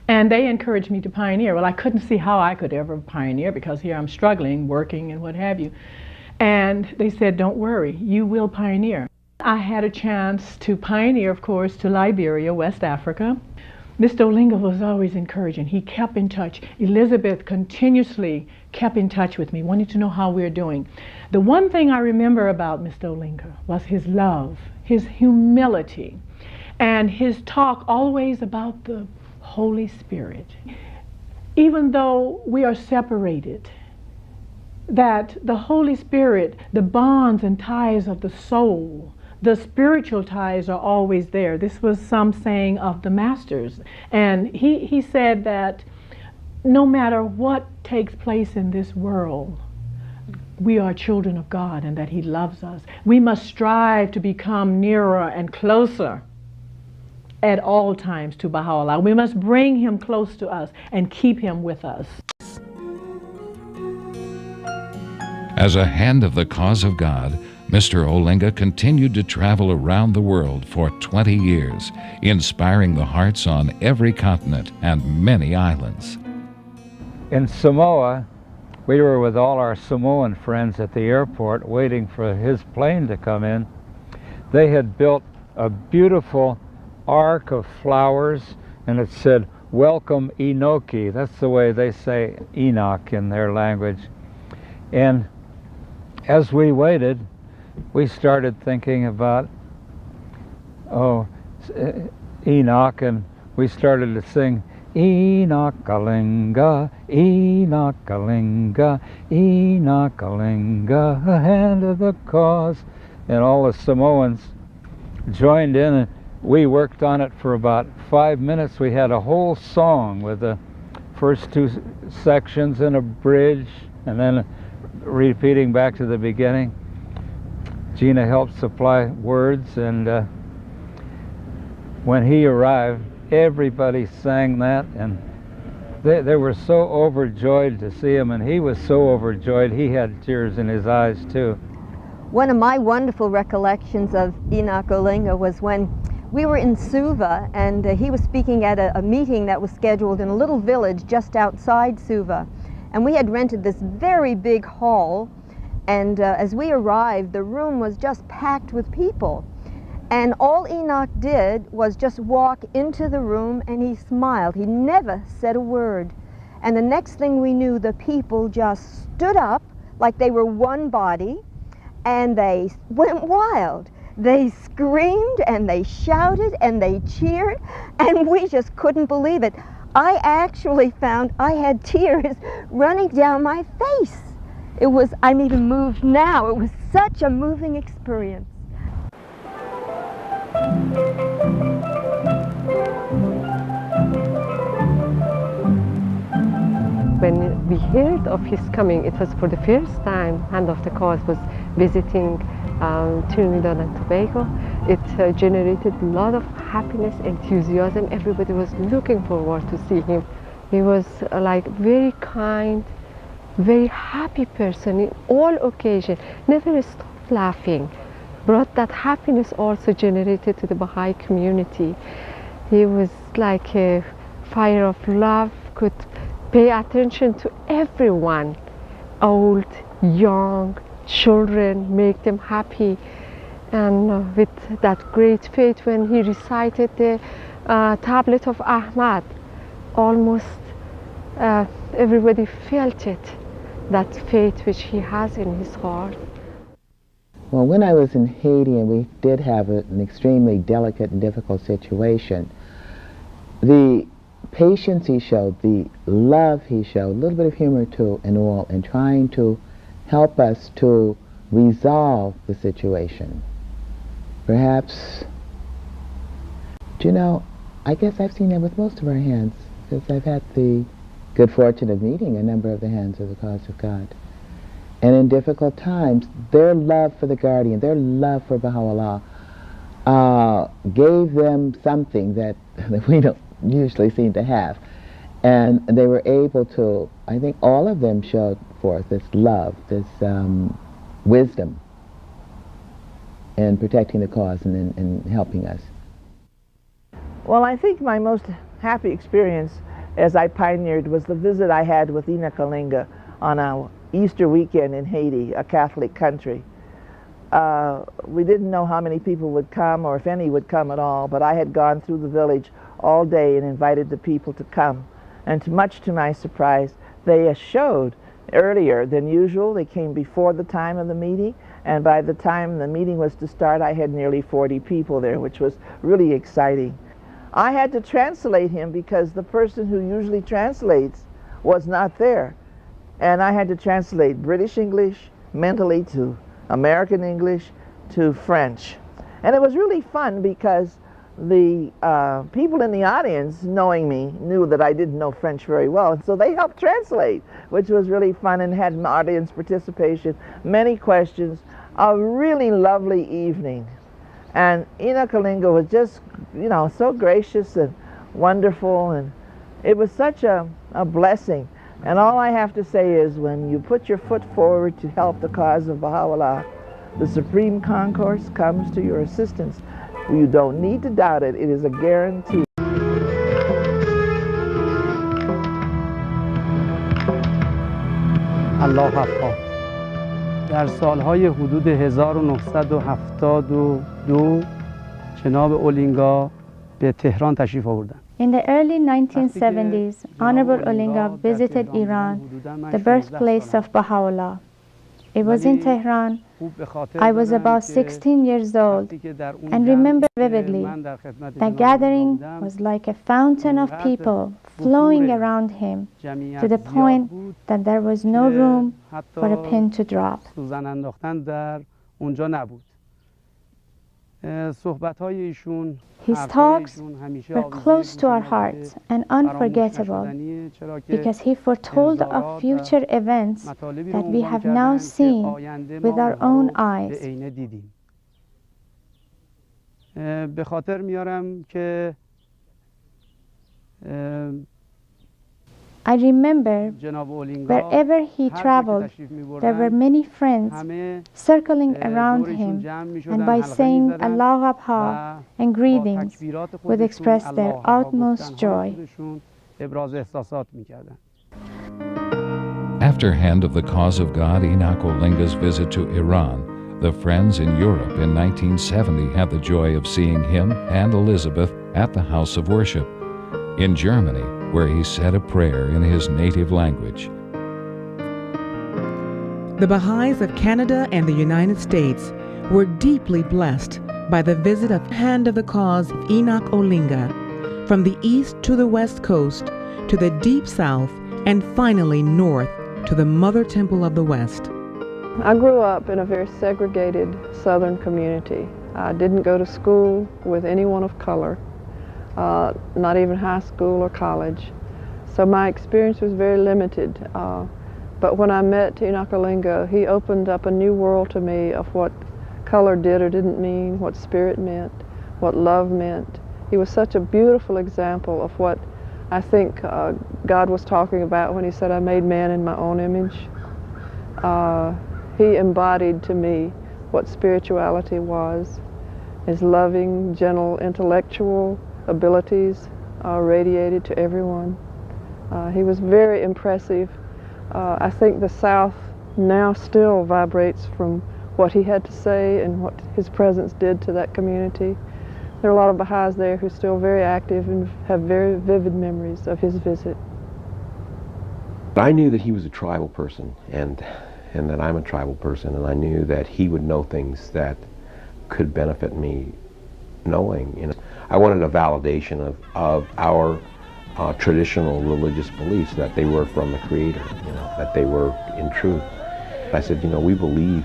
Y: And they encouraged me to pioneer. Well, I couldn't see how I could ever pioneer because here I'm struggling, working and what have you. And they said, "Don't worry, you will pioneer." I had a chance to pioneer, of course, to Liberia, West Africa. Mr. Olinga was always encouraging. He kept in touch. Elizabeth continuously kept in touch with me, wanting to know how we were doing. The one thing I remember about Mr. Olinga was his love, his humility, and his talk always about the Holy Spirit. Even though we are separated, that the Holy Spirit, the bonds and ties of the soul, the spiritual ties are always there. This was some saying of the masters. And he said that no matter what takes place in this world, we are children of God and that He loves us. We must strive to become nearer and closer at all times to Baha'u'llah. We must bring Him close to us and keep Him with us.
R: As a hand of the cause of God, Mr. Olinga continued to travel around the world for 20 years, inspiring the hearts on every continent and many islands.
E: In Samoa, we were with all our Samoan friends at the airport waiting for his plane to come in. They had built a beautiful ark of flowers, and it said, "Welcome Enochi." That's the way they say Enoch in their language. And as we waited, we started thinking about, Enoch, and we started to sing, "Enoch Olinga, Enoch Olinga, Enoch Olinga, a hand of the cause." And all the Samoans joined in, and we worked on it for about 5 minutes. We had a whole song with the first two sections and a bridge, and then repeating back to the beginning. Gina helped supply words, and when he arrived, everybody sang that, and they were so overjoyed to see him, and he was so overjoyed he had tears in his eyes too.
A: One of my wonderful recollections of Enoch Olinga was when we were in Suva, and he was speaking at a meeting that was scheduled in a little village just outside Suva. And we had rented this very big hall, and as we arrived, the room was just packed with people. And all Enoch did was just walk into the room, and he smiled. He never said a word. And the next thing we knew, the people just stood up like they were one body, and they went wild. They screamed and they shouted and they cheered, and we just couldn't believe it. I actually found I had tears running down my face. I'm even moved now. It was such a moving experience.
H: When we heard of his coming, it was for the first time Hand of the Cause was visiting Trinidad and Tobago. It generated a lot of happiness, enthusiasm. Everybody was looking forward to see him. He was like very kind, very happy person in all occasions, never stopped laughing. Brought that happiness also generated to the Baha'i community. He was like a fire of love, could pay attention to everyone, old, young, children, make them happy. And with that great faith, when he recited the tablet of Ahmad, almost everybody felt it, that faith which he has in his heart.
F: Well, when I was in Haiti and we did have an extremely delicate and difficult situation, the patience he showed, the love he showed, a little bit of humor too and all, in trying to help us to resolve the situation. Perhaps, do you know, I guess I've seen that with most of our hands, because I've had the good fortune of meeting a number of the hands of the cause of God. And in difficult times, their love for the Guardian, their love for Baha'u'llah, gave them something that we don't usually seem to have. And they were able to, I think all of them showed forth this love, this wisdom in protecting the cause and in helping us.
I: Well, I think my most happy experience as I pioneered was the visit I had with Enoch Olinga on a Easter weekend in Haiti, a Catholic country. We didn't know how many people would come or if any would come at all, but I had gone through the village all day and invited the people to come. And much to my surprise, they showed earlier than usual. They came before the time of the meeting, and by the time the meeting was to start, I had nearly 40 people there, which was really exciting. I had to translate him because the person who usually translates was not there. And I had to translate British English mentally to American English to French. And it was really fun because the people in the audience, knowing me, knew that I didn't know French very well. So they helped translate, which was really fun, and had audience participation, many questions, a really lovely evening. And Enoch Olinga was just, you know, so gracious and wonderful, and it was such a blessing. And all I have to say is, when you put your foot forward to help the cause of Baha'u'llah, the Supreme Concourse comes to your assistance. You don't need to doubt it. It is a guarantee.
K: الله حقا در سالهای حدود 1972 جناب اولینگا به تهران تشریف آوردن.
L: In the early 1970s, Honorable Olinga visited Iran, the birthplace of Baha'u'llah. It was in Tehran. I was about 16 years old and remember vividly the gathering was like a fountain of people flowing around him to the point that there was no room for a pin to drop. His talks were close to our hearts and unforgettable because he foretold of future events that we have now seen with our own eyes. I remember wherever he traveled, there were many friends circling around him, and by saying Allah Abha and greetings would express their utmost joy.
R: After Hand of the Cause of God Enoch Olinga's visit to Iran, the Friends in Europe in 1970 had the joy of seeing him and Elizabeth at the House of Worship. In Germany, where he said a prayer in his native language.
S: The Baha'is of Canada and the United States were deeply blessed by the visit of Hand of the Cause of Enoch Olinga, from the east to the west coast, to the deep south, and finally north to the Mother Temple of the West.
T: I grew up in a very segregated southern community. I didn't go to school with anyone of color. Not even high school or college. So my experience was very limited. But when I met Enoch Olinga, he opened up a new world to me of what color did or didn't mean, what spirit meant, what love meant. He was such a beautiful example of what I think God was talking about when he said, I made man in my own image. He embodied to me what spirituality was, his loving, gentle, intellectual abilities radiated to everyone. He was very impressive. I think the South now still vibrates from what he had to say and what his presence did to that community. There are a lot of Baha'is there who are still very active and have very vivid memories of his visit.
Z: I knew that he was a tribal person, and
D: and that I'm a tribal person, and I knew that he would know things that could benefit me knowing. You know, I wanted a validation of our traditional religious beliefs, that they were from the Creator, you know, that they were in truth. I said, you know, we believe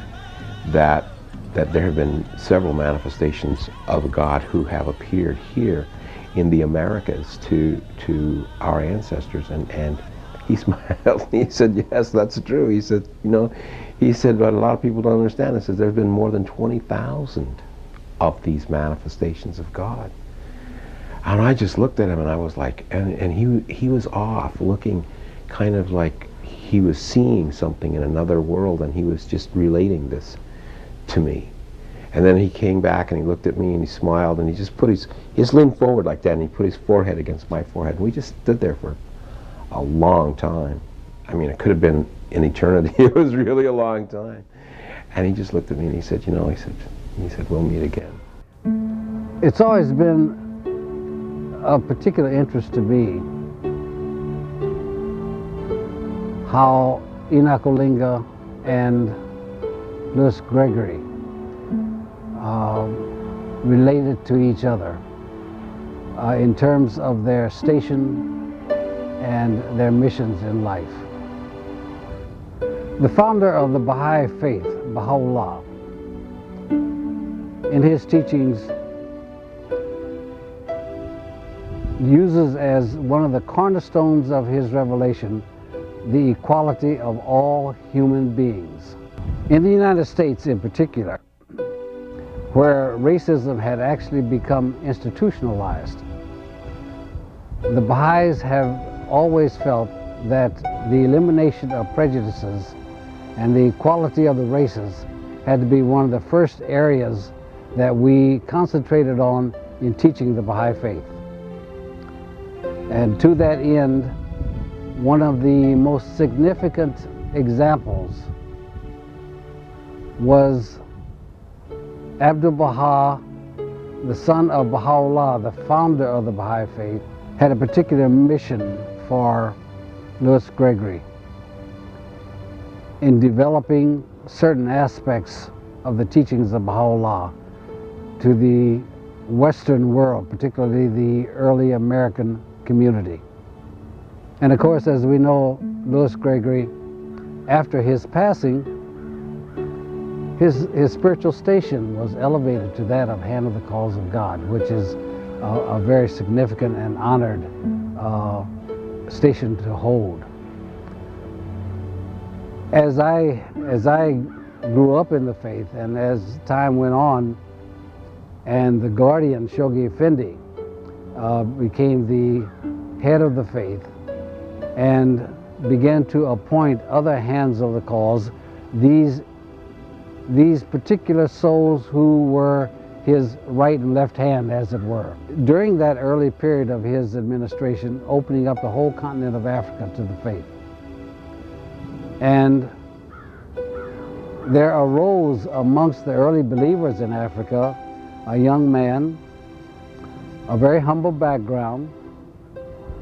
D: that there have been several manifestations of God who have appeared here in the Americas to our ancestors, and he smiled. He said, yes, that's true. He said, you know, he said, but a lot of people don't understand. He says there's been more than 20,000 of these manifestations of God. And I just looked at him and I was like, and he was off, looking kind of like he was seeing something in another world, and he was just relating this to me. And then he came back and he looked at me and he smiled, and he just leaned forward like that, and he put his forehead against my forehead, and we just stood there for a long time. I mean, it could have been an eternity. It was really a long time. And he just looked at me and he said, you know, he said, we'll meet again.
X: It's always been of particular interest to me how Enoch Olinga and Louis Gregory related to each other in terms of their station and their missions in life. The founder of the Baha'i faith, Baha'u'llah, in his teachings uses as one of the cornerstones of his revelation the equality of all human beings. In the United States in particular, where racism had actually become institutionalized, the Baha'is have always felt that the elimination of prejudices and the equality of the races had to be one of the first areas that we concentrated on in teaching the Baha'i faith. And to that end, one of the most significant examples was Abdu'l-Baha, the son of Baha'u'llah, the founder of the Baha'i faith, had a particular mission for Louis Gregory in developing certain aspects of the teachings of Baha'u'llah to the Western world, particularly the early American community. And of course, as we know, Louis Gregory, after his passing, his spiritual station was elevated to that of Hand of the Cause of God, which is a very significant and honored station to hold. As I grew up in the faith, and as time went on, and the guardian, Shoghi Effendi, became the head of the faith and began to appoint other hands of the cause, these particular souls who were his right and left hand, as it were. During that early period of his administration, opening up the whole continent of Africa to the faith. And there arose amongst the early believers in Africa a young man, a very humble background,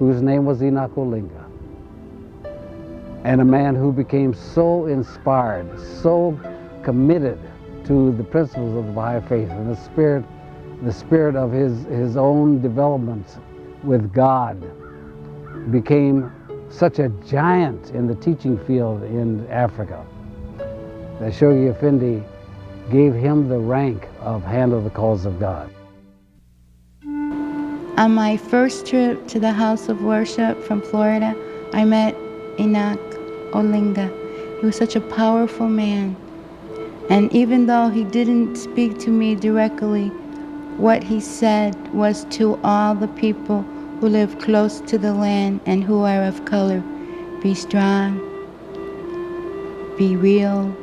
X: whose name was Enoch Olinga. And a man who became so inspired, so committed to the principles of the Baha'i faith and the spirit of his own development with God, became such a giant in the teaching field in Africa that Shoghi Effendi gave him the rank of Hand of the Cause of God.
J: On my first trip to the house of worship from Florida, I met Enoch Olinga. He was such a powerful man. And even though he didn't speak to me directly, what he said was to all the people who live close to the land and who are of color: be strong, be real,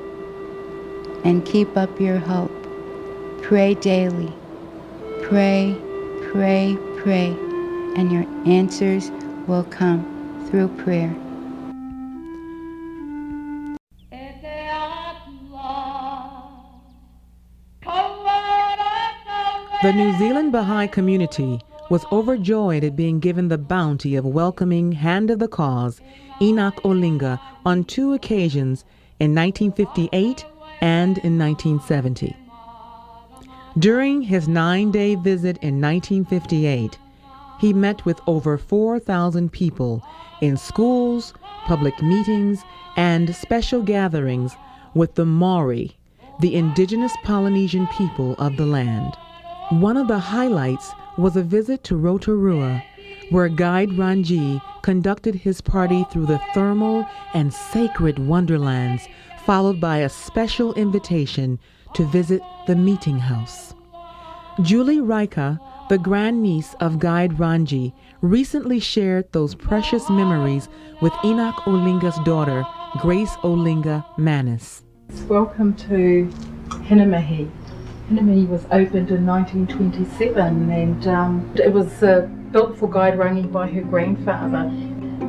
J: and keep up your hope. Pray daily. Pray, pray, pray, and your answers will come through prayer.
S: The New Zealand Baha'i community was overjoyed at being given the bounty of welcoming Hand of the Cause, Enoch Olinga, on 2 occasions in 1958 and in 1970. During his 9-day visit in 1958, he met with over 4,000 people in schools, public meetings, and special gatherings with the Maori, the indigenous Polynesian people of the land. One of the highlights was a visit to Rotorua, where Guide Ranji conducted his party through the thermal and sacred wonderlands, followed by a special invitation to visit the meeting house. Julie Raika, the grandniece of Guide Ranji, recently shared those precious memories with Enoch Olinga's daughter, Grace Olinga Manis.
B: Welcome to Hinamahi. Hinamahi was opened in 1927 and it was built for Guide Rangi by her grandfather.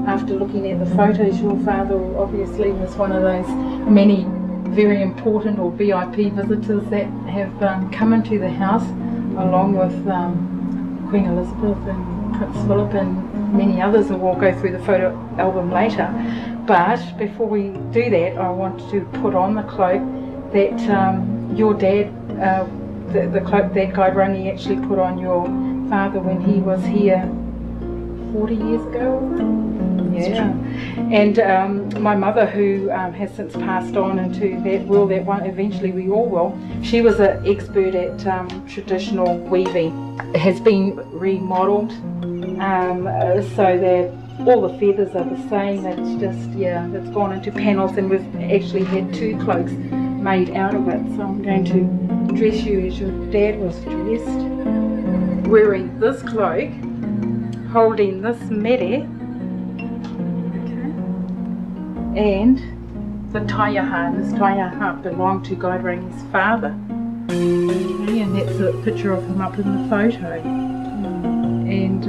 B: After looking at the photos, your father obviously was one of those many very important or VIP visitors that have come into the house, along with Queen Elizabeth and Prince Philip and many others, and we'll go through the photo album later. But before we do that, I want to put on the cloak that your dad, the cloak that Guide Rangi actually put on your father when he was here 40 years ago. Yeah, and my mother, who has since passed on into that world, that one eventually we all will, she was an expert at traditional weaving. It has been remodeled so that all the feathers are the same. It's just, yeah, it's gone into panels, and we've actually had 2 cloaks made out of it. So I'm going to dress you as your dad was dressed, wearing this cloak, holding this mere, and the taiaha. This taiaha belonged to Guide Rangi's father. Okay, and that's a picture of him up in the photo. And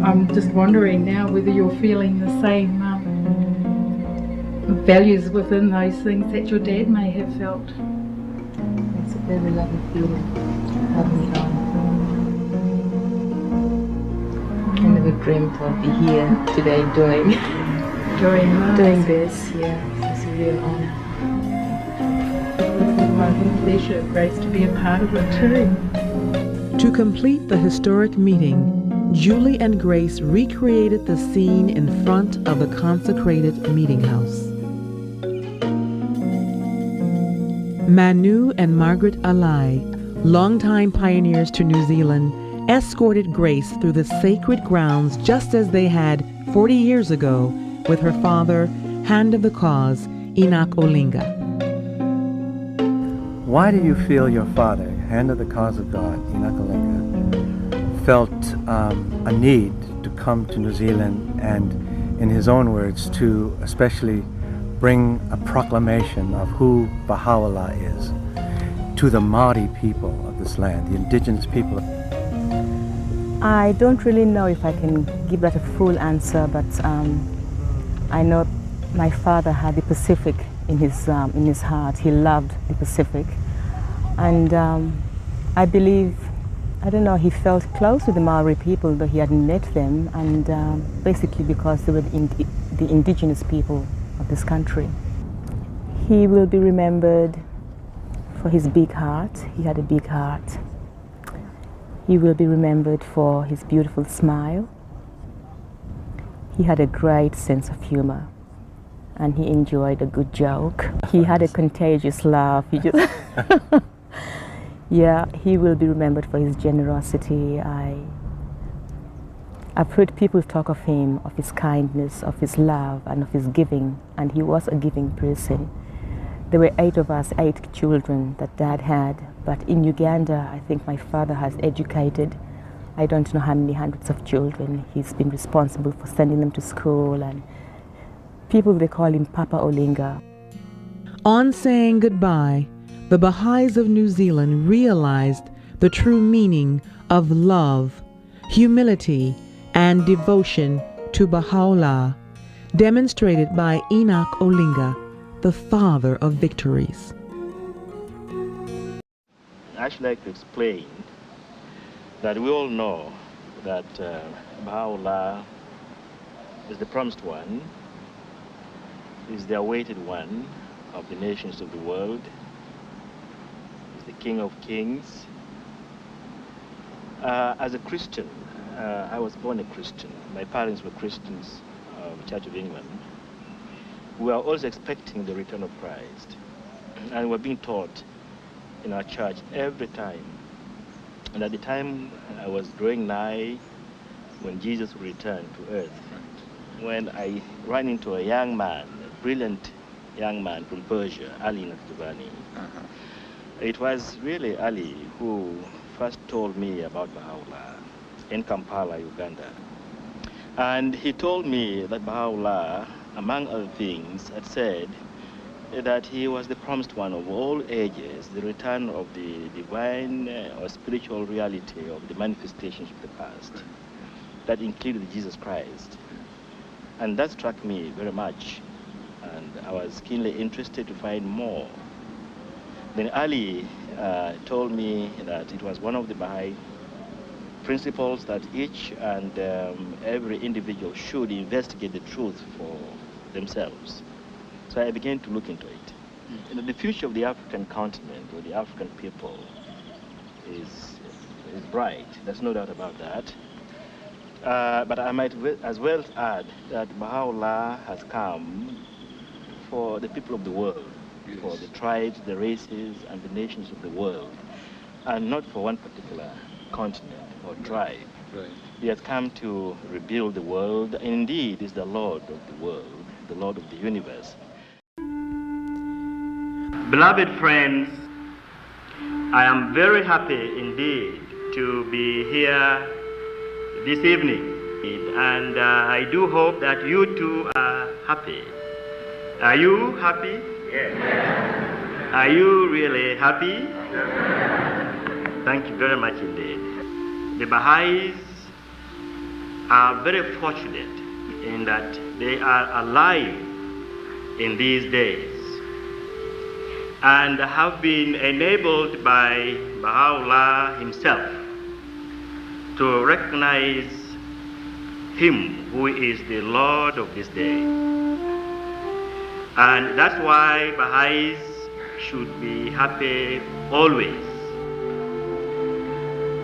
B: I'm just wondering now whether you're feeling the same values within those things that your dad may have felt. It's a very lovely feeling. I never dreamt I'd be here today doing this. Yeah, it's a real honor. It's my pleasure, Grace, to be a part of it too.
S: To complete the historic meeting, Julie and Grace recreated the scene in front of the consecrated meeting house. Manu and Margaret Alai, longtime pioneers to New Zealand, escorted Grace through the sacred grounds just as they had 40 years ago with her father, Hand of the Cause, Enoch Olinga.
C: Why do you feel your father, Hand of the Cause of God, Enoch Olinga, felt a need to come to New Zealand and, in his own words, to especially bring a proclamation of who Baha'u'llah is to the Maori people of this land, the indigenous people?
M: I don't really know if I can give that a full answer, but I know my father had the Pacific in his heart. He loved the Pacific, and I believe, I don't know, he felt close to the Maori people, though he hadn't met them, and basically because they were the indigenous people of this country. He will be remembered for his big heart. He had a big heart. He will be remembered for his beautiful smile. He had a great sense of humor, and he enjoyed a good joke. He had a contagious laugh. He just yeah, he will be remembered for his generosity. I've heard people talk of him, of his kindness, of his love, and of his giving, and he was a giving person. There were 8 of us, 8 children that Dad had, but in Uganda, I think my father has educated, I don't know how many hundreds of children. He's been responsible for sending them to school, and people, they call him Papa Olinga.
S: On saying goodbye, the Baha'is of New Zealand realized the true meaning of love, humility, and devotion to Baha'u'llah, demonstrated by Enoch Olinga, the father of victories.
Q: I'd actually like to explain that we all know that Baha'u'llah is the promised one, is the awaited one of the nations of the world. He's the King of Kings. As a Christian, I was born a Christian. My parents were Christians of the Church of England. We are always expecting the return of Christ. And we're being taught in our church every time. And at the time I was drawing nigh when Jesus will return to earth, when I ran into a young man, a brilliant young man from Persia, Ali Nakhtubani. It was really Ali who first told me about Baha'u'llah in Kampala, Uganda. And he told me that Baha'u'llah, among other things, had said that he was the promised one of all ages, the return of the divine or spiritual reality of the manifestations of the past. That included Jesus Christ. And that struck me very much. And I was keenly interested to find more. Then Ali told me that it was one of the Baha'i principles that each and every individual should investigate the truth for themselves. So I began to look into it. You know, the future of the African continent or the African people is bright. There's no doubt about that. But I might as well add that Baha'u'llah has come for the people of the world, for the tribes, the races, and the nations of the world, and not for one particular continent or tribe.
G: Right.
Q: He has come to rebuild the world, and indeed is the Lord of the world, the Lord of the universe. Beloved friends, I am very happy indeed to be here this evening, and I do hope that you too are happy. Are you happy? Yes. Are you really happy? Yes. Thank you very much indeed. The Baha'is are very fortunate in that they are alive in these days and have been enabled by Baha'u'llah himself to recognize him who is the Lord of this day. And that's why Baha'is should be happy always.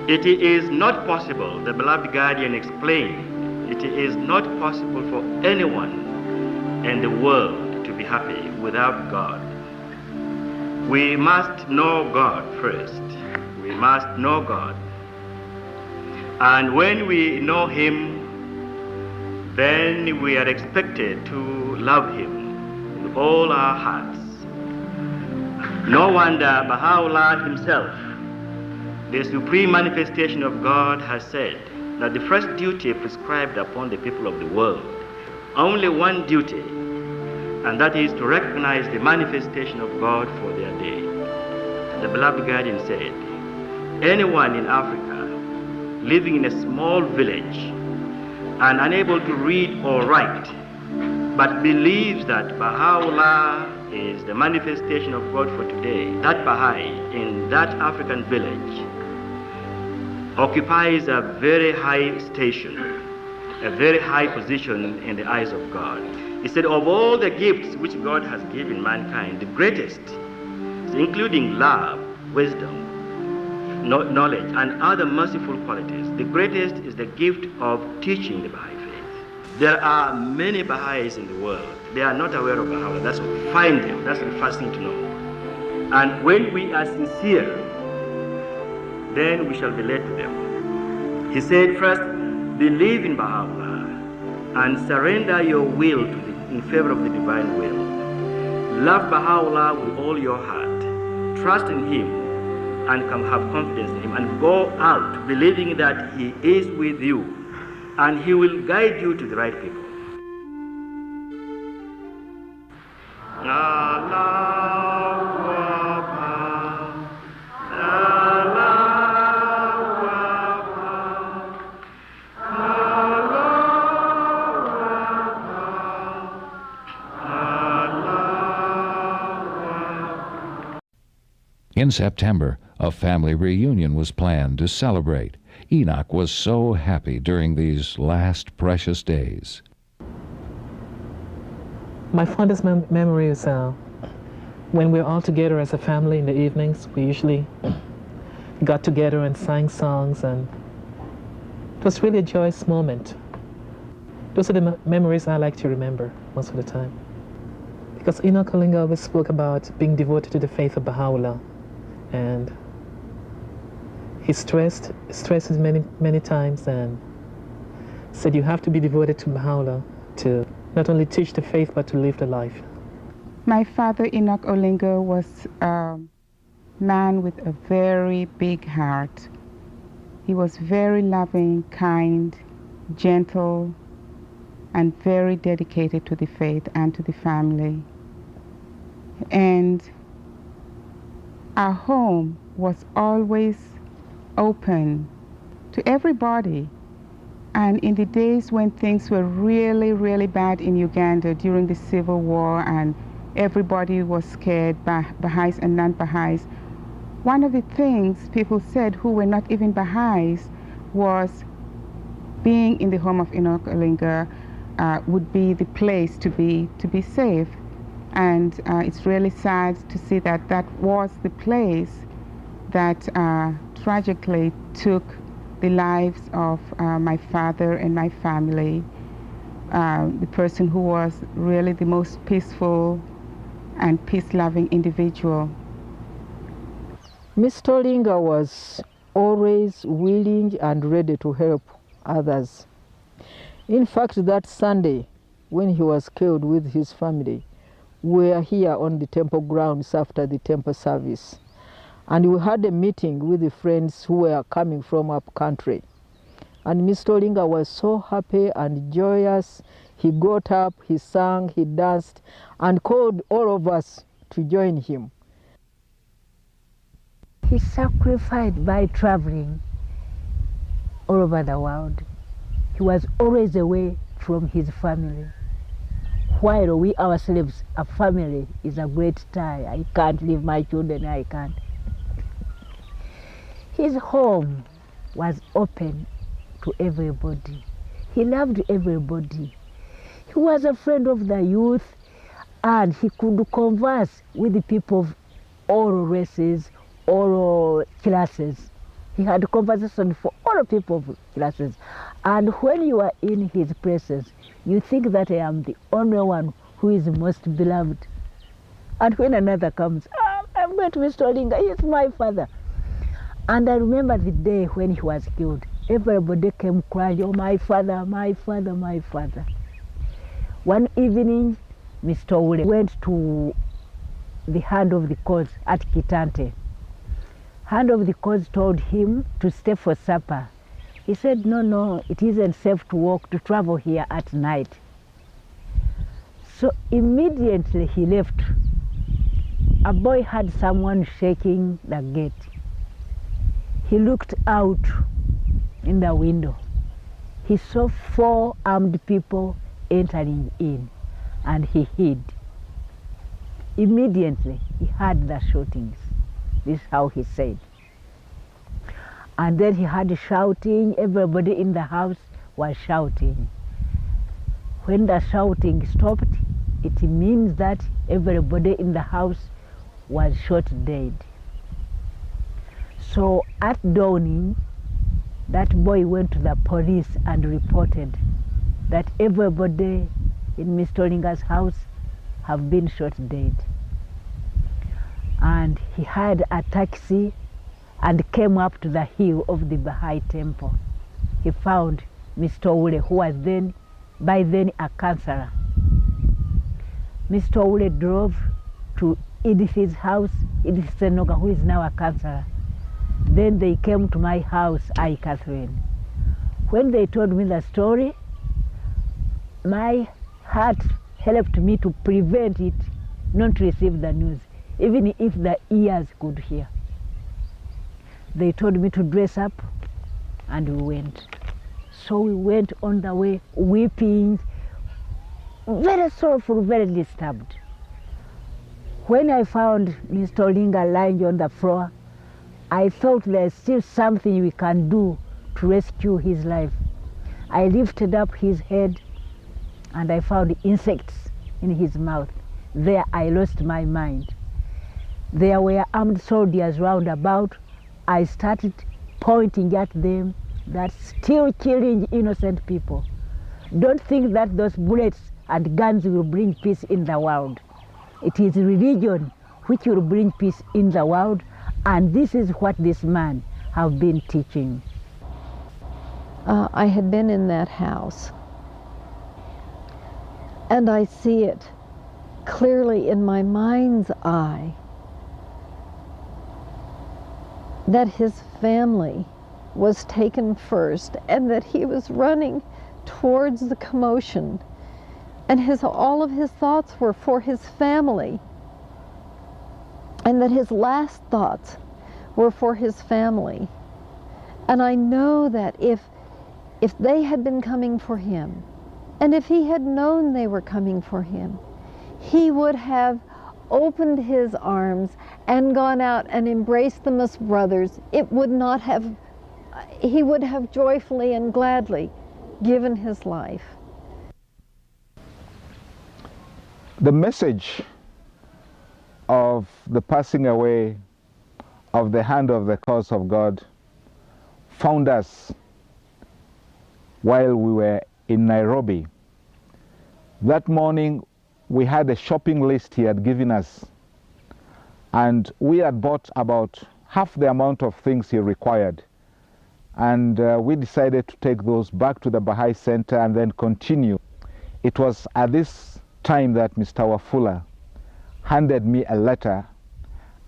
Q: It is not possible, the beloved guardian explained, it is not possible for anyone in the world to be happy without God. We must know God first. We must know God. And when we know him, then we are expected to love him with all our hearts. No wonder Baha'u'llah himself, the supreme manifestation of God, has said that the first duty prescribed upon the people of the world, only one duty, and that is to recognize the manifestation of God for their day. The beloved guardian said, anyone in Africa living in a small village and unable to read or write, but believes that Baha'u'llah is the manifestation of God for today, that Baha'i in that African village occupies a very high station, a very high position in the eyes of God. He said, of all the gifts which God has given mankind, the greatest, including love, wisdom, knowledge, and other merciful qualities, the greatest is the gift of teaching the Baha'i faith. There are many Baha'is in the world. They are not aware of Baha'u'llah. That's what. Find them. That's the first thing to know. And when we are sincere, then we shall be led to them. He said, first, believe in Baha'u'llah and surrender your will in favor of the divine will. Love Baha'u'llah with all your heart. Trust in him and have confidence in him, and go out believing that he is with you and he will guide you to the right people.
R: In September, a family reunion was planned to celebrate. Enoch was so happy during these last precious days.
G: My fondest memory is when we're all together as a family in the evenings. We usually got together and sang songs, and it was really a joyous moment. Those are the memories I like to remember most of the time. Because Enoch Olinga always spoke about being devoted to the faith of Baha'u'llah, and he stressed many times and said you have to be devoted to Baha'u'llah to not only teach the faith but to live the life.
J: My father, Enoch Olinga, was a man with a very big heart. He was very loving, kind, gentle, and very dedicated to the faith and to the family. And our home was always open to everybody. And in the days when things were really, really bad in Uganda during the Civil War and everybody was scared, Baha'is and non-Baha'is, one of the things people said who were not even Baha'is was being in the home of Enoch Olinga would be the place to be safe. And it's really sad to see that that was the place that tragically took the lives of my father and my family, the person who was really the most peaceful and peace-loving individual.
N: Mr. Olinga was always willing and ready to help others. In fact, that Sunday, when he was killed with his family, we were here on the temple grounds after the temple service. And we had a meeting with the friends who were coming from up country. And Mr. Olinga was so happy and joyous. He got up, he sang, he danced, and called all of us to join him.
O: He sacrificed by traveling all over the world. He was always away from his family. While we ourselves, a family is a great tie. I can't leave my children, I can't. His home was open to everybody. He loved everybody. He was a friend of the youth, and he could converse with the people of all races, all classes. He had conversation for all people of classes. And when you are in his presence, you think that I am the only one who is most beloved. And when another comes, I'm going to Mr. Olinga, he is my father. And I remember the day when he was killed. Everybody came crying, oh, my father, my father, my father. One evening, Mr. Ule went to the hand of the cause at Kitante. Hand of the cause told him to stay for supper. He said, no, it isn't safe to walk, to travel here at night. So immediately he left. A boy had someone shaking the gate. He looked out in the window. He saw 4 armed people entering in, and he hid. Immediately he heard the shootings. This is how he said. And then he heard shouting. Everybody in the house was shouting. When the shouting stopped, it means that everybody in the house was shot dead. So at dawning, that boy went to the police and reported that everybody in Mr. Olinga's house have been shot dead. And he had a taxi and came up to the hill of the Baha'i temple. He found Mr. Ule, who was by then a counselor. Mr. Ule drove to Edith's house, Edith Senoga, who is now a counselor. Then they came to my house, Catherine. When they told me the story, my heart helped me to prevent it not to receive the news, even if the ears could hear. They told me to dress up, and we went. So we went on the way, weeping, very sorrowful, very disturbed. When I found Mr. Olinga lying on the floor, I thought there's still something we can do to rescue his life. I lifted up his head, and I found insects in his mouth. There I lost my mind. There were armed soldiers round about. I started pointing at them, that's still killing innocent people. Don't think that those bullets and guns will bring peace in the world. It is religion which will bring peace in the world, and this is what this man have been teaching.
P: I had been in that house, and I see it clearly in my mind's eye that his family was taken first and that he was running towards the commotion, and all of his thoughts were for his family, and that his last thoughts were for his family. And I know that if they had been coming for him, and if he had known they were coming for him, he would have opened his arms and gone out and embraced them as brothers. He would have joyfully and gladly given his life.
U: The message of the passing away of the hand of the cause of God found us while we were in Nairobi. That morning we had a shopping list he had given us, and we had bought about half the amount of things he required, and we decided to take those back to the Baha'i Center and then continue. It was at this time that Mr. Wafula handed me a letter,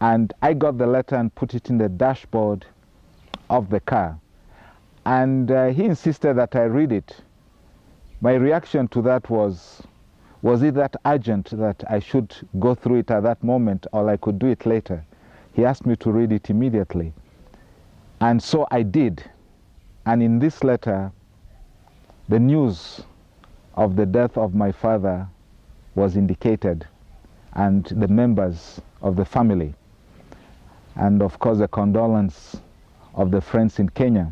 U: and I got the letter and put it in the dashboard of the car, and he insisted that I read it. My reaction to that was it that urgent that I should go through it at that moment, or I could do it later? He asked me to read it immediately, and so I did. And in this letter, the news of the death of my father was indicated, and the members of the family, and of course the condolence of the friends in Kenya.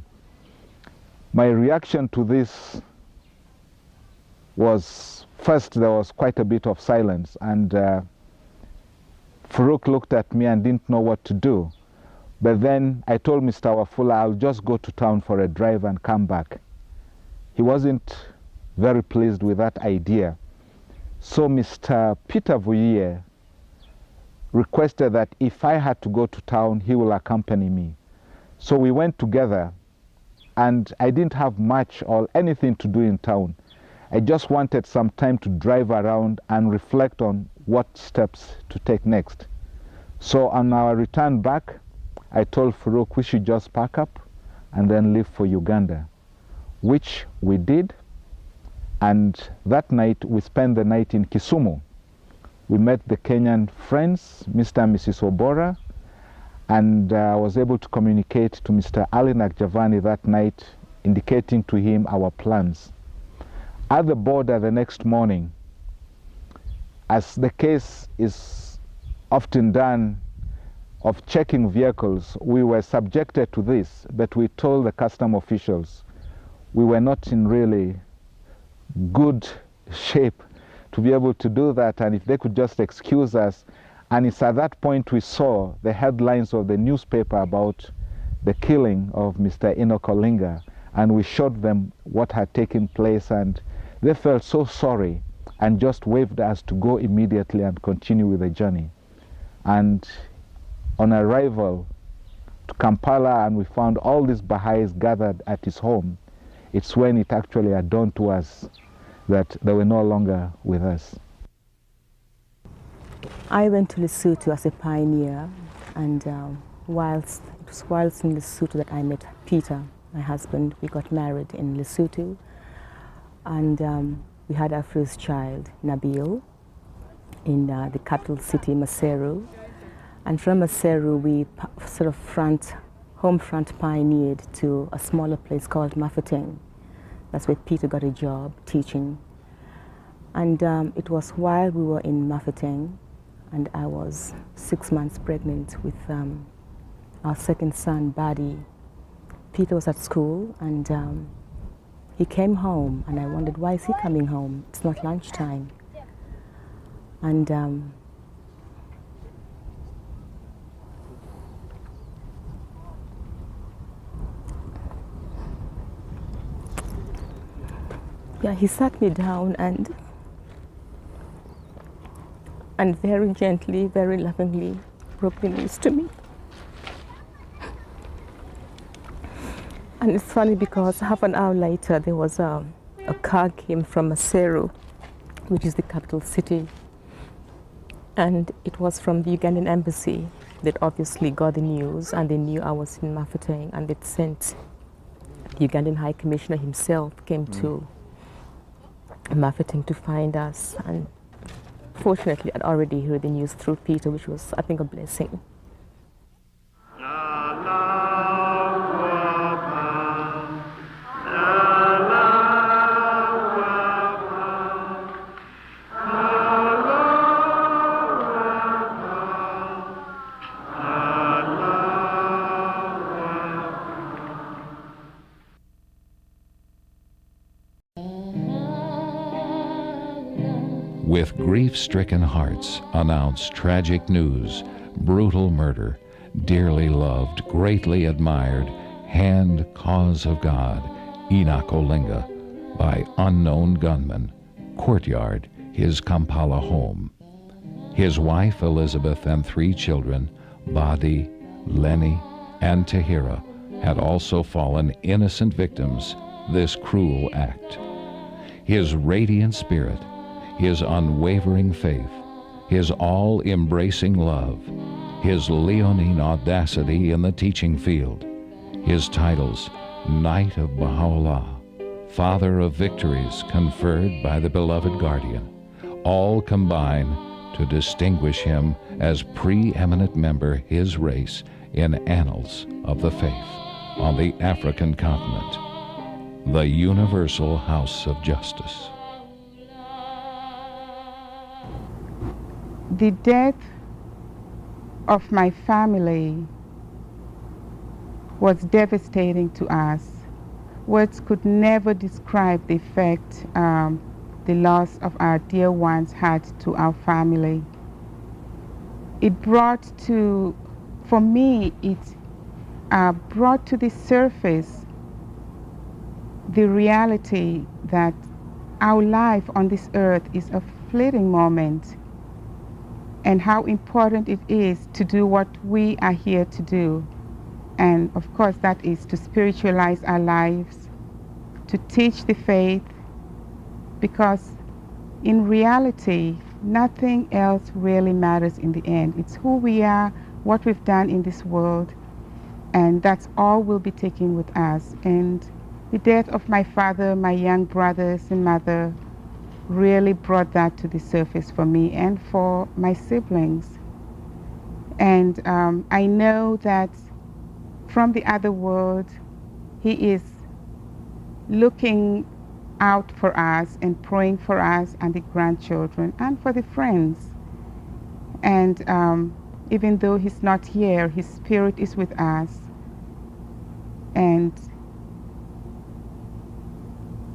U: My reaction to this was, first there was quite a bit of silence, and Farouk looked at me and didn't know what to do. But then I told Mr. Wafula, I'll just go to town for a drive and come back. He wasn't very pleased with that idea. So Mr. Peter Vuye requested that if I had to go to town, he will accompany me. So we went together, and I didn't have much or anything to do in town. I just wanted some time to drive around and reflect on what steps to take next. So on our return back, I told Farouk we should just pack up and then leave for Uganda, which we did. And that night we spent the night in Kisumu. We met the Kenyan friends, Mr. and Mrs. Obora, and I was able to communicate to Mr. Ali Nakjavani that night, indicating to him our plans. At the border the next morning, as the case is often done of checking vehicles, we were subjected to this, but we told the custom officials we were not in really good shape to be able to do that, and if they could just excuse us. And it's at that point we saw the headlines of the newspaper about the killing of Mr. Enoch Olinga, and we showed them what had taken place, and they felt so sorry and just waved us to go immediately and continue with the journey. And on arrival to Kampala, and we found all these Baha'is gathered at his home, it's when it actually dawned to us that they were no longer with us.
M: I went to Lesotho as a pioneer, and it was whilst in Lesotho that I met Peter, my husband. We got married in Lesotho, and we had our first child, Nabil, in the capital city, Maseru. And from Maseru, we sort of home front pioneered to a smaller place called Mafeteng. That's where Peter got a job teaching. And it was while we were in Mafeteng, and I was 6 months pregnant with our second son, Badi. Peter was at school, and he came home, and I wondered, why is he coming home? It's not lunchtime. And yeah, he sat me down and very gently, very lovingly broke the news to me. And it's funny because half an hour later there was a car came from Maseru, which is the capital city, and it was from the Ugandan embassy that obviously got the news, and they knew I was in Mafeking, and it sent the Ugandan High Commissioner himself came to Mafeking to find us, and fortunately I'd already heard the news through Peter, which was, I think, a blessing.
R: With grief-stricken hearts announce tragic news, brutal murder, dearly loved, greatly admired, hand cause of God, Enoch Olinga, by unknown gunman, courtyard, his Kampala home. His wife Elizabeth and 3 children, Badi, Lenny, and Tahira, had also fallen innocent victims this cruel act. His radiant spirit, his unwavering faith, his all-embracing love, his leonine audacity in the teaching field, his titles, Knight of Baha'u'llah, Father of Victories conferred by the beloved guardian, all combine to distinguish him as preeminent member his race in annals of the faith on the African continent, the Universal House of Justice.
A: The death of my family was devastating to us. Words could never describe the effect the loss of our dear ones had to our family. It brought to, for me, it brought to the surface the reality that our life on this earth is a fleeting moment, and how important it is to do what we are here to do. And of course that is to spiritualize our lives, to teach the faith, because in reality nothing else really matters in the end. It's who we are, what we've done in this world, and that's all we'll be taking with us. And the death of my father, my young brothers and mother really brought that to the surface for me and for my siblings. And I know that from the other world, he is looking out for us and praying for us and the grandchildren and for the friends. And even though he's not here, his spirit is with us. And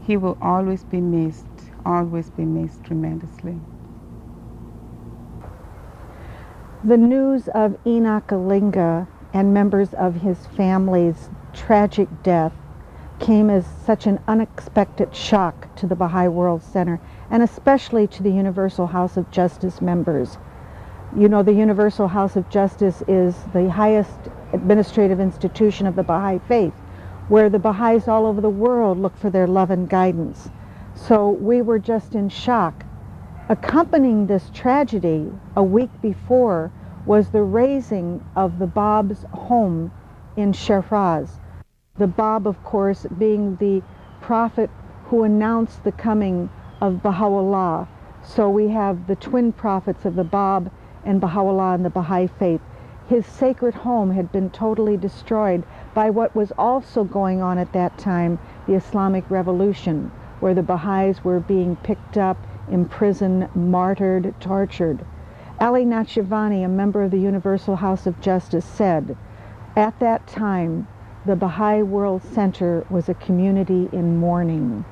A: he will always be missed tremendously.
E: The news of Enoch Olinga and members of his family's tragic death came as such an unexpected shock to the Baha'i World Center, and especially to the Universal House of Justice members. You know, the Universal House of Justice is the highest administrative institution of the Baha'i faith, where the Baha'is all over the world look for their love and guidance. So we were just in shock. Accompanying this tragedy a week before was the razing of the Bab's home in Shiraz. The Bab, of course, being the prophet who announced the coming of Baha'u'llah. So we have the twin prophets of the Bab and Baha'u'llah in the Baha'i faith. His sacred home had been totally destroyed by what was also going on at that time, the Islamic Revolution, where the Baha'is were being picked up, imprisoned, martyred, tortured. Ali Natchivani, a member of the Universal House of Justice, said, at that time, the Baha'i World Center was a community in mourning.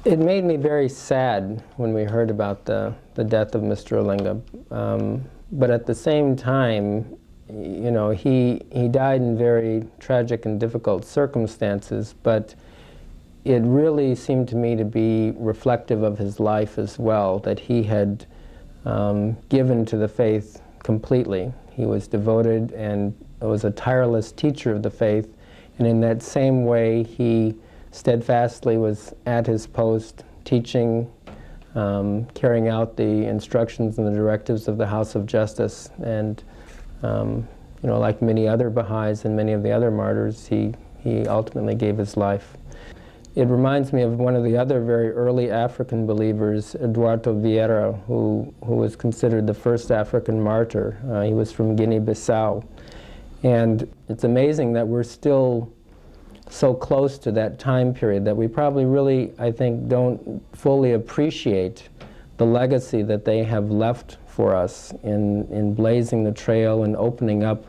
F: It made me very sad when we heard about the death of Mr. Olinga. But at the same time, you know, he died in very tragic and difficult circumstances, but it really seemed to me to be reflective of his life as well, that he had given to the faith completely. He was devoted and was a tireless teacher of the faith, and in that same way he steadfastly was at his post, teaching, carrying out the instructions and the directives of the House of Justice. And you know, like many other Baha'is and many of the other martyrs, he ultimately gave his life. It reminds me of one of the other very early African believers, Eduardo Vieira, who was considered the first African martyr. He was from Guinea-Bissau. And it's amazing that we're still so close to that time period that we probably really, I think, don't fully appreciate the legacy that they have left for us in blazing the trail and opening up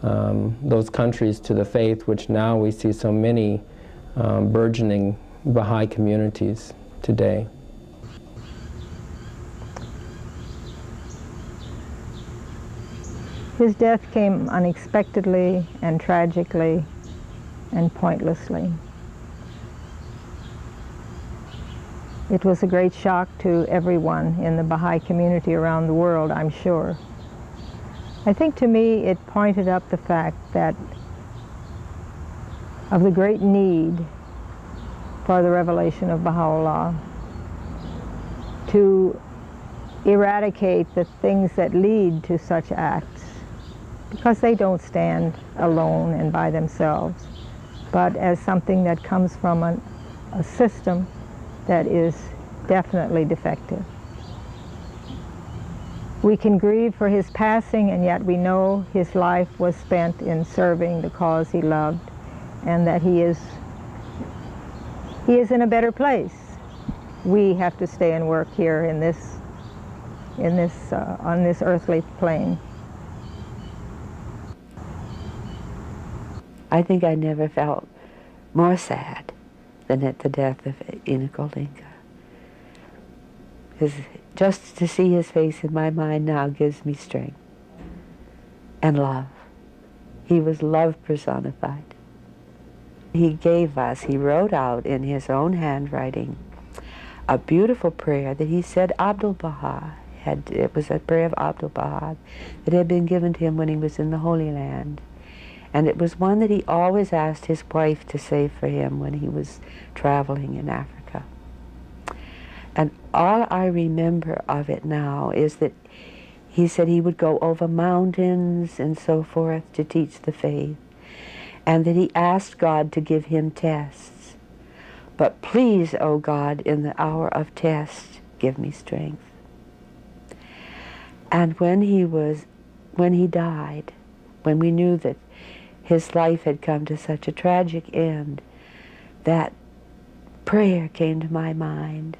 F: those countries to the faith, which now we see so many burgeoning Baha'i communities today.
H: His death came unexpectedly and tragically and pointlessly. It was a great shock to everyone in the Baha'i community around the world, I'm sure. I think to me it pointed up the fact that of the great need for the revelation of Baha'u'llah to eradicate the things that lead to such acts, because they don't stand alone and by themselves, but as something that comes from a system that is definitely defective. We can grieve for his passing, and yet we know his life was spent in serving the cause he loved, and that he is in a better place. We have to stay and work here on this earthly plane.
V: I think I never felt more sad than at the death of Enoch Olinga. Just to see his face in my mind now gives me strength and love. He was love personified. He gave us, he wrote out in his own handwriting a beautiful prayer that he said Abdul-Baha had. It was a prayer of Abdul-Baha that had been given to him when he was in the Holy Land. And it was one that he always asked his wife to say for him when he was traveling in Africa. And all I remember of it now is that he said he would go over mountains and so forth to teach the faith, and that he asked God to give him tests. But please, O God, in the hour of test, give me strength. And when he died, when we knew that his life had come to such a tragic end, that prayer came to my mind,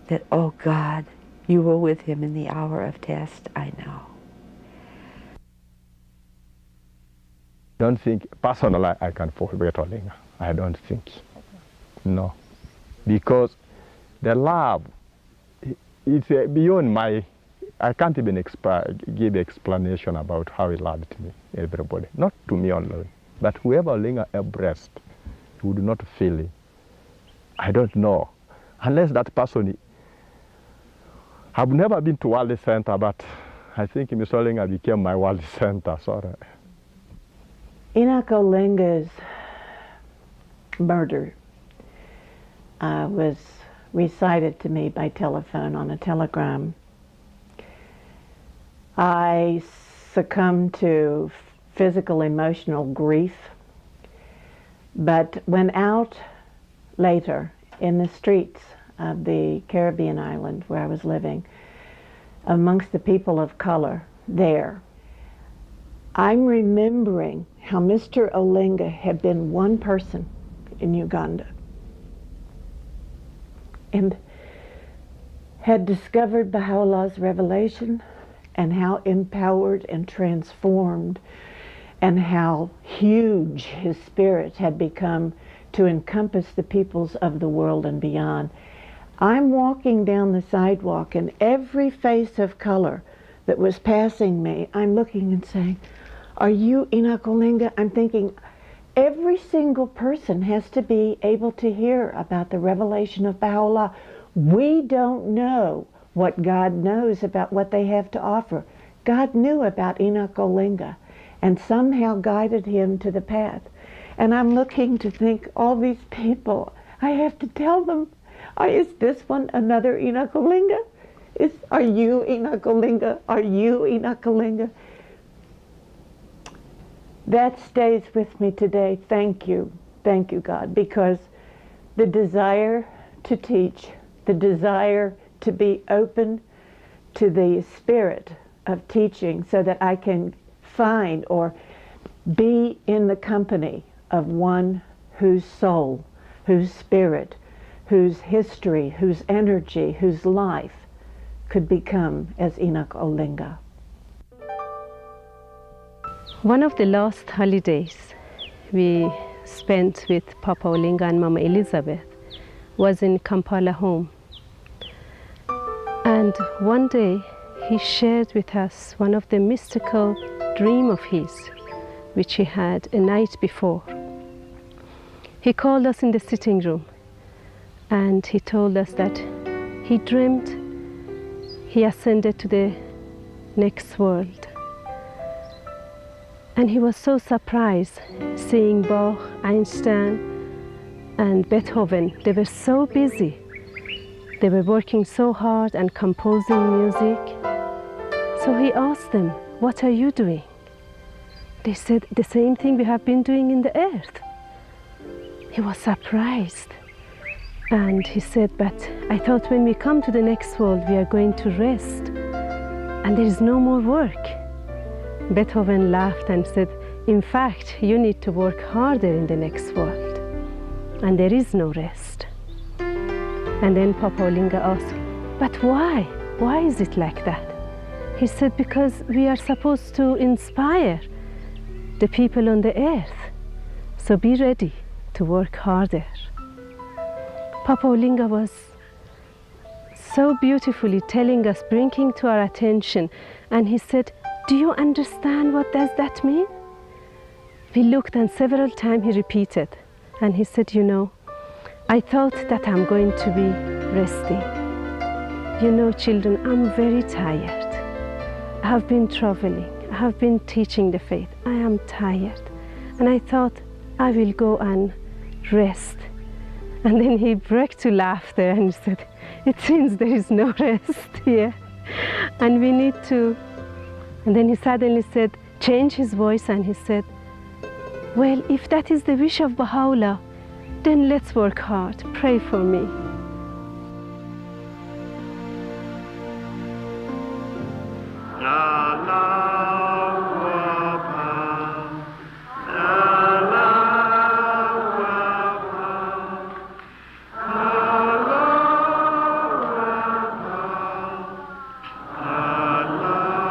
V: that, oh God, you were with him in the hour of test, I know.
U: I don't think, personally, I can forget Olinga. I don't think, no. Because the love, it's beyond my, I can't even give explanation about how he loved me, everybody. Not to me only, but whoever Olinga embraced, he would not feel it. I don't know. Unless that person, I've never been to World Center, but I think Mr. Olinga became my World Center, sorry.
W: Enoch Olinga's murder was recited to me by telephone on a telegram. I succumbed to physical, emotional grief, but went out later in the streets of the Caribbean island where I was living, amongst the people of color there. I'm remembering how Mr. Olinga had been one person in Uganda and had discovered Baha'u'llah's revelation, and how empowered and transformed and how huge his spirit had become to encompass the peoples of the world and beyond. I'm walking down the sidewalk, and every face of color that was passing me, I'm looking and saying, "Are you Enoch Olinga?" I'm thinking, every single person has to be able to hear about the revelation of Baha'u'llah. We don't know what God knows about what they have to offer. God knew about Enoch Olinga and somehow guided him to the path. And I'm looking to think, all these people, I have to tell them, is this one another Enoch Olinga? Are you Enoch Olinga? Are you Enoch Olinga? That stays with me today. Thank you, God, because the desire to teach, the desire to be open to the spirit of teaching so that I can find or be in the company of one whose soul, whose spirit, whose history, whose energy, whose life could become as Enoch Olinga.
I: One of the last holidays we spent with Papa Olinga and Mama Elizabeth was in Kampala home. And one day he shared with us one of the mystical dream of his, which he had a night before. He called us in the sitting room and he told us that he dreamed he ascended to the next world. And he was so surprised seeing Bach, Einstein, and Beethoven. They were so busy. They were working so hard and composing music. So he asked them, "What are you doing?" They said, "The same thing we have been doing in the earth." He was surprised. And he said, "But I thought when we come to the next world, we are going to rest. And there is no more work." Beethoven laughed and said, "In fact, you need to work harder in the next world. And there is no rest." And then Papa Olinga asked, "But why? Why is it like that?" He said, "Because we are supposed to inspire the people on the earth. So be ready to work harder." Papa Olinga was so beautifully telling us, bringing to our attention, and he said, "Do you understand what does that mean?" We looked, and several times he repeated, and he said, "You know, I thought that I'm going to be resting. You know, children, I'm very tired. I have been traveling. I have been teaching the faith. I am tired. And I thought I will go and rest." And then he broke to laughter and said, "It seems there is no rest here. And we need to..." And then he suddenly said, changed his voice, and he said, "Well, if that is the wish of Baha'u'llah, then let's work hard. Pray for me."